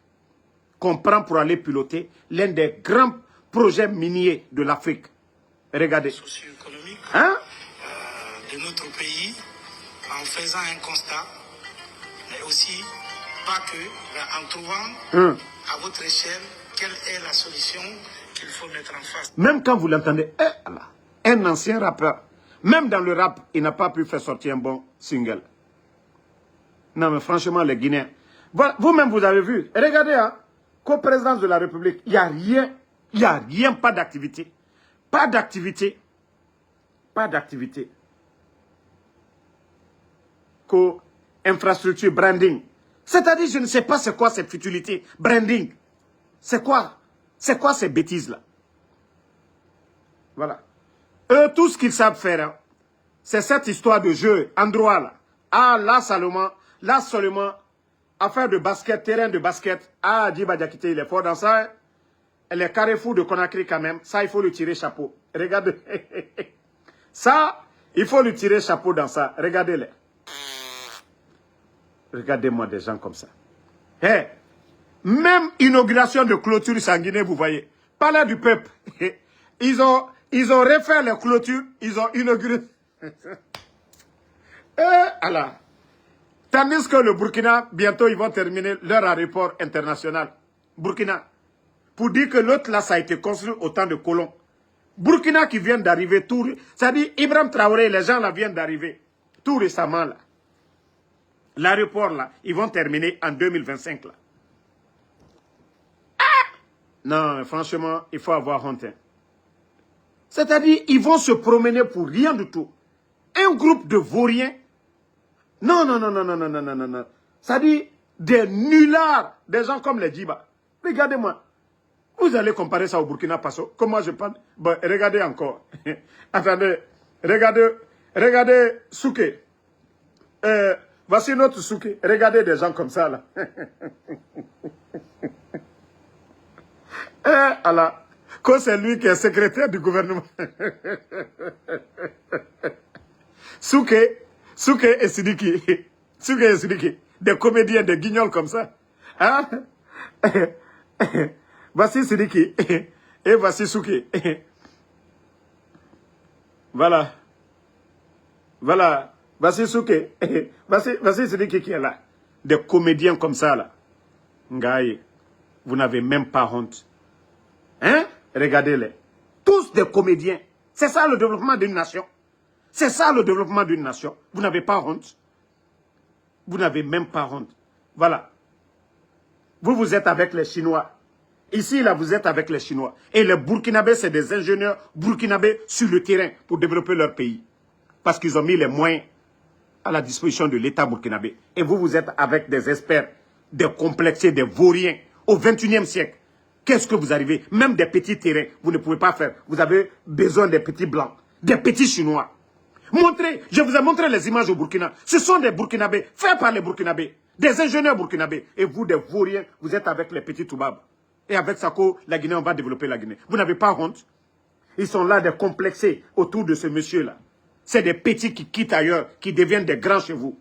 qu'on prend pour aller piloter l'un des grands projets miniers de l'Afrique. Regardez. Socio-économique hein? De notre pays en faisant un constat, mais aussi pas que, mais en trouvant à votre échelle quelle est la solution qu'il faut mettre en face. Même quand vous l'entendez, un ancien rappeur, même dans le rap, il n'a pas pu faire sortir un bon single. Non, mais franchement, les Guinéens, vous-même, vous avez vu, regardez, hein, qu'au présidence de la République, il n'y a rien, pas d'activité. Pas d'activité. Pas d'activité. Infrastructure, branding. C'est-à-dire, je ne sais pas c'est quoi cette futilité. Branding. C'est quoi ces bêtises-là? Voilà. Eux, tout ce qu'ils savent faire, hein, c'est cette histoire de jeu, endroit là. Ah, là seulement, affaire de basket, terrain de basket. Ah, Djiba Diakité, il est fort dans ça. Hein. Elle est carrefour de Conakry quand même. Ça, il faut lui tirer chapeau. Regardez. Ça, il faut lui tirer chapeau dans ça. Regardez-les. Regardez-moi des gens comme ça. Hey, même inauguration de clôture sanguinée, vous voyez. Palais du peuple. Ils ont refait les clôtures. Ils ont inauguré. Alors. Tandis que le Burkina, bientôt, ils vont terminer leur aéroport international. Burkina. Pour dire que l'autre, là, ça a été construit au temps de colons. Burkina qui vient d'arriver tout... C'est-à-dire, Ibrahim Traoré, les gens là viennent d'arriver tout récemment, là. L'aéroport, là, ils vont terminer en 2025, là. Non, franchement, il faut avoir honte. Hein. C'est-à-dire, ils vont se promener pour rien du tout. Un groupe de vauriens. Non. C'est-à-dire, des nullards, des gens comme les Djiba. Regardez-moi. Vous allez comparer ça au Burkina Faso. Comme moi, je parle. Bon, regardez encore. Attendez. Regardez Souké. Voici notre Souké. Regardez des gens comme ça, là. Alors, quand c'est lui qui est secrétaire du gouvernement. Souké et Sidiki. Souké et Sidiki. Des comédiens, des guignols comme ça. Hein? Voici Sidiki. Et voici Souké. Voilà. Voici Souké. Voici celui qui est là. Des comédiens comme ça, là. Ngaï, vous n'avez même pas honte. Hein? Regardez-les. Tous des comédiens. C'est ça le développement d'une nation. C'est ça le développement d'une nation. Vous n'avez pas honte. Vous n'avez même pas honte. Voilà. Vous êtes avec les Chinois. Ici, là, vous êtes avec les Chinois. Et les Burkinabés, c'est des ingénieurs burkinabés sur le terrain pour développer leur pays. Parce qu'ils ont mis les moyens à la disposition de l'État burkinabé. Et vous êtes avec des experts, des complexés, des vauriens au XXIe siècle. Qu'est-ce que vous arrivez? Même des petits terrains, vous ne pouvez pas faire. Vous avez besoin des petits blancs, des petits Chinois. Montrez, je vous ai montré les images au Burkina. Ce sont des Burkinabés, faits par les Burkinabés, des ingénieurs burkinabés. Et vous, des vauriens, vous êtes avec les petits Toubab. Et avec Sako, la Guinée, on va développer la Guinée. Vous n'avez pas honte? Ils sont là, des complexés autour de ce monsieur-là. C'est des petits qui quittent ailleurs, qui deviennent des grands chez vous.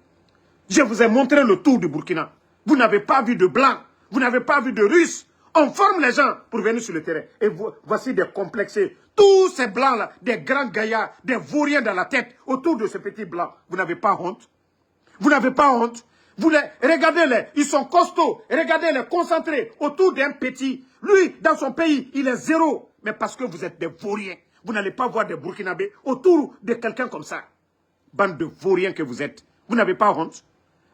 Je vous ai montré le tour du Burkina. Vous n'avez pas vu de blancs, vous n'avez pas vu de Russes. On forme les gens pour venir sur le terrain. Et voici des complexés. Tous ces blancs-là, des grands gaillards, des vauriens dans la tête, autour de ce petit blanc. Vous n'avez pas honte? Vous n'avez pas honte? Regardez-les, ils sont costauds. Regardez-les, concentrés autour d'un petit. Lui, dans son pays, il est zéro. Mais parce que vous êtes des vauriens, vous n'allez pas voir des Burkinabés autour de quelqu'un comme ça. Bande de vauriens que vous êtes. Vous n'avez pas honte?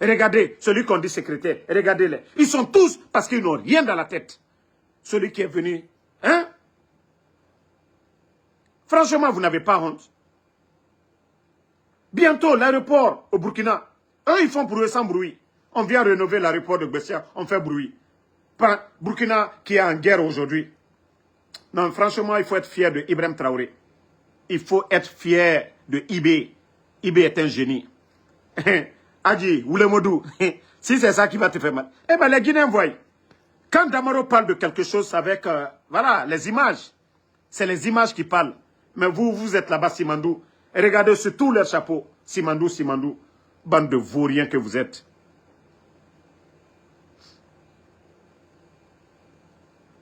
Regardez, celui qu'on dit secrétaire, regardez-les. Ils sont tous parce qu'ils n'ont rien dans la tête. Celui qui est venu, hein? Franchement, vous n'avez pas honte. Bientôt, l'aéroport au Burkina, eux, ils font bruit sans bruit. On vient rénover l'aéroport de Bessia, on fait bruit. Burkina qui est en guerre aujourd'hui. Non, franchement, il faut être fier de Ibrahim Traoré. Il faut être fier de Ibé. Ibé est un génie. Adji, Oulemodou, si c'est ça qui va te faire mal. Eh bien, les Guinéens voient. Quand Damaro parle de quelque chose avec, voilà, les images. C'est les images qui parlent. Mais vous êtes là-bas, Simandou. Et regardez sur tous leurs chapeaux. Simandou, Simandou. Bande de vauriens que vous êtes.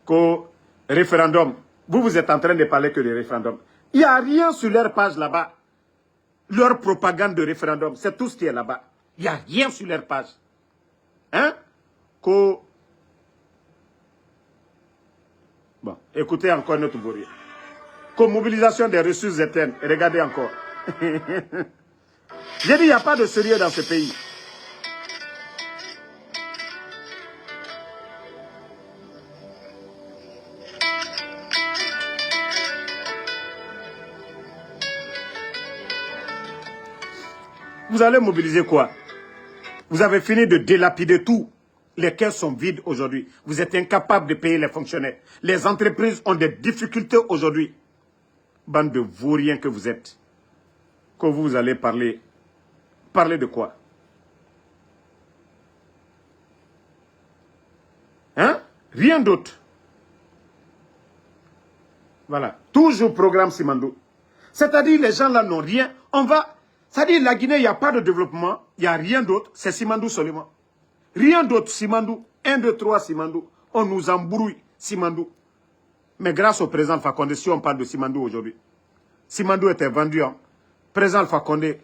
Qu'au référendum, vous êtes en train de parler que de référendum. Il n'y a rien sur leur page là-bas. Leur propagande de référendum, c'est tout ce qui est là-bas. Il n'y a rien sur leur page. Hein? Bon, écoutez encore notre vaurien. Comme mobilisation des ressources éternelles. Regardez encore. J'ai dit, il n'y a pas de sérieux dans ce pays. Vous allez mobiliser quoi? Vous avez fini de délapider tout. Les caisses sont vides aujourd'hui. Vous êtes incapable de payer les fonctionnaires. Les entreprises ont des difficultés aujourd'hui. Bande de vauriens que vous êtes. Que vous allez parler. Parler de quoi? Hein? Rien d'autre. Voilà. Toujours programme Simandou. C'est-à-dire les gens là n'ont rien. C'est-à-dire la Guinée, il n'y a pas de développement. Il n'y a rien d'autre. C'est Simandou seulement. Rien d'autre, Simandou. 1, 2, 3, Simandou. On nous embrouille, Simandou. Mais grâce au président Alpha Condé, si on parle de Simandou aujourd'hui, Simandou était vendu. Président Alpha Condé,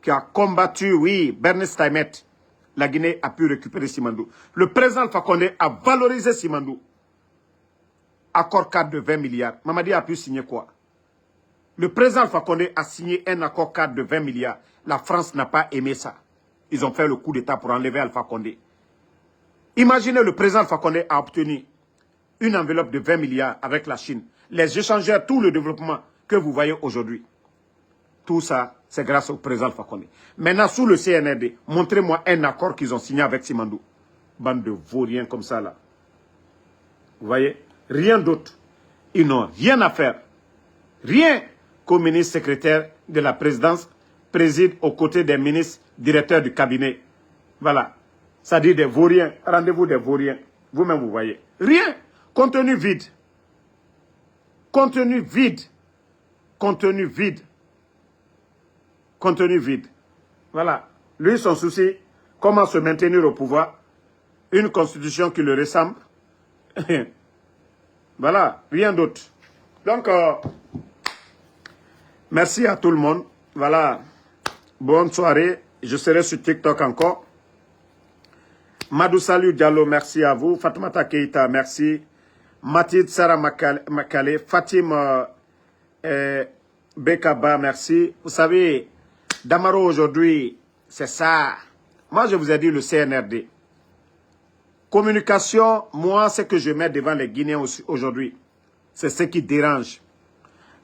qui a combattu, oui, Bernice Taimet, la Guinée a pu récupérer Simandou. Le président Alpha Condé a valorisé Simandou. Accord cadre de 20 milliards. Mamadi a pu signer quoi? Le président Alpha Condé a signé un accord cadre de 20 milliards. La France n'a pas aimé ça. Ils ont fait le coup d'État pour enlever Alpha Condé. Imaginez, le président Alpha Condé a obtenu une enveloppe de 20 milliards avec la Chine. Les échangeurs, tout le développement que vous voyez aujourd'hui. Tout ça, c'est grâce au président Alpha Condé. Maintenant, sous le CNRD, montrez-moi un accord qu'ils ont signé avec Simandou. Bande de vauriens comme ça, là. Vous voyez? Rien d'autre. Ils n'ont rien à faire. Rien qu'au ministre secrétaire de la présidence préside aux côtés des ministres directeurs du cabinet. Voilà. Ça dit des vauriens. Rendez-vous des vauriens. Vous-même, vous voyez. Rien. Contenu vide. Contenu vide. Contenu vide. Contenu vide. Voilà. Lui, son souci, comment se maintenir au pouvoir. Une constitution qui le ressemble. Voilà. Rien d'autre. Donc, merci à tout le monde. Voilà. Bonne soirée. Je serai sur TikTok encore. Madou Salou Diallo, merci à vous. Fatoumata Keita, merci. Mathilde Sarah Makale, Fatim Bekaba, merci. Vous savez, Damaro aujourd'hui, c'est ça. Moi, je vous ai dit le CNRD. Communication, moi, c'est que je mets devant les Guinéens aujourd'hui. C'est ce qui dérange.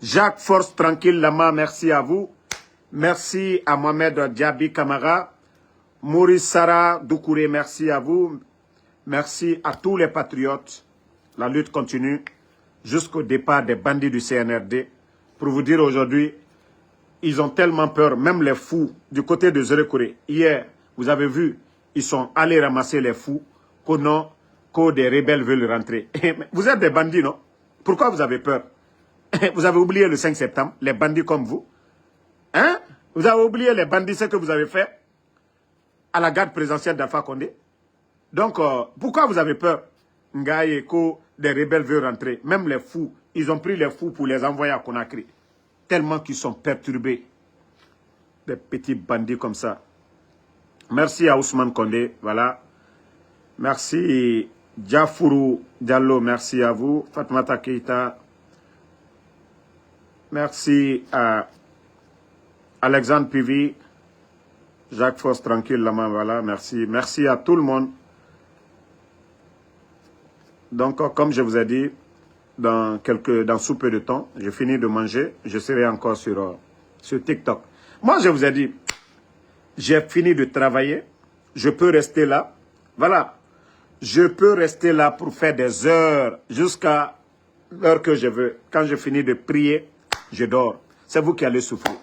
Jacques Force Tranquille Lama, merci à vous. Merci à Mohamed Diaby Kamara. Maurice Sarah Doukouré, merci à vous. Merci à tous les patriotes. La lutte continue jusqu'au départ des bandits du CNRD. Pour vous dire aujourd'hui, ils ont tellement peur, même les fous du côté de Zérekouré. Hier, vous avez vu, ils sont allés ramasser les fous que des rebelles veulent rentrer. Vous êtes des bandits, non? Pourquoi vous avez peur? Vous avez oublié le 5 septembre, les bandits comme vous? Hein? Vous avez oublié les bandits, ce que vous avez fait à la garde présidentielle d'Alpha Condé? Donc, pourquoi vous avez peur? Ngaye, que des rebelles veulent rentrer. Même les fous, ils ont pris les fous pour les envoyer à Conakry. Tellement qu'ils sont perturbés. Des petits bandits comme ça. Merci à Ousmane Condé, voilà. Merci Diafourou Diallo, merci à vous. Fatoumata Keita. Merci à Alexandre Pivi. Jacques Fosse Tranquille, là-bas, voilà, merci. Merci à tout le monde. Donc, comme je vous ai dit, dans sous peu de temps, j'ai fini de manger, je serai encore sur TikTok. Moi, je vous ai dit, j'ai fini de travailler, je peux rester là. Voilà, je peux rester là pour faire des heures jusqu'à l'heure que je veux. Quand je finis de prier, je dors. C'est vous qui allez souffrir.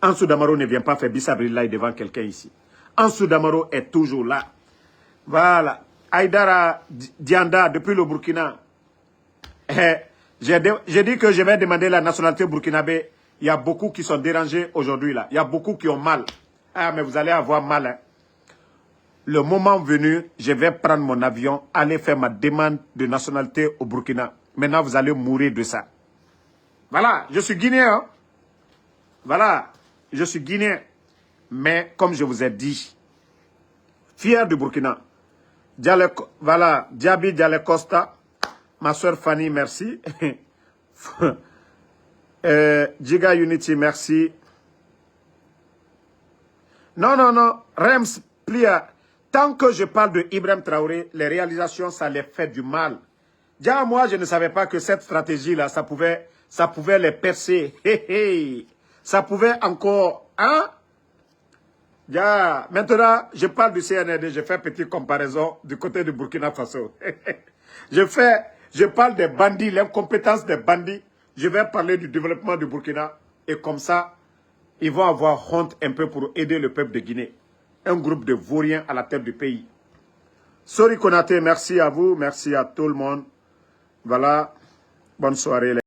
Ansou Damaro ne vient pas faire Bissabrillahi devant quelqu'un ici. Ansou Damaro est toujours là. Voilà. Aïdara Dianda, depuis le Burkina. J'ai dit que je vais demander la nationalité burkinabé. Il y a beaucoup qui sont dérangés aujourd'hui là. Il y a beaucoup qui ont mal. Ah, mais vous allez avoir mal. Hein. Le moment venu, je vais prendre mon avion, aller faire ma demande de nationalité au Burkina. Maintenant, vous allez mourir de ça. Voilà, je suis guinéen. Hein. Voilà, je suis guinéen. Mais comme je vous ai dit, fier du Burkina. Voilà, Diaby Dialé Costa, ma soeur Fanny, merci. Giga Unity, merci. Non, Rems, Plia, tant que je parle de Ibrahim Traoré, les réalisations, ça les fait du mal. Déjà, moi, je ne savais pas que cette stratégie-là, ça pouvait les percer. Ça pouvait encore, hein? Maintenant, je parle du CNRD, je fais une petite comparaison du côté du Burkina Faso. Je parle des bandits, l'incompétence des bandits. Je vais parler du développement du Burkina. Et comme ça, ils vont avoir honte un peu pour aider le peuple de Guinée. Un groupe de vauriens à la tête du pays. Sori Konaté, merci à vous, merci à tout le monde. Voilà, bonne soirée.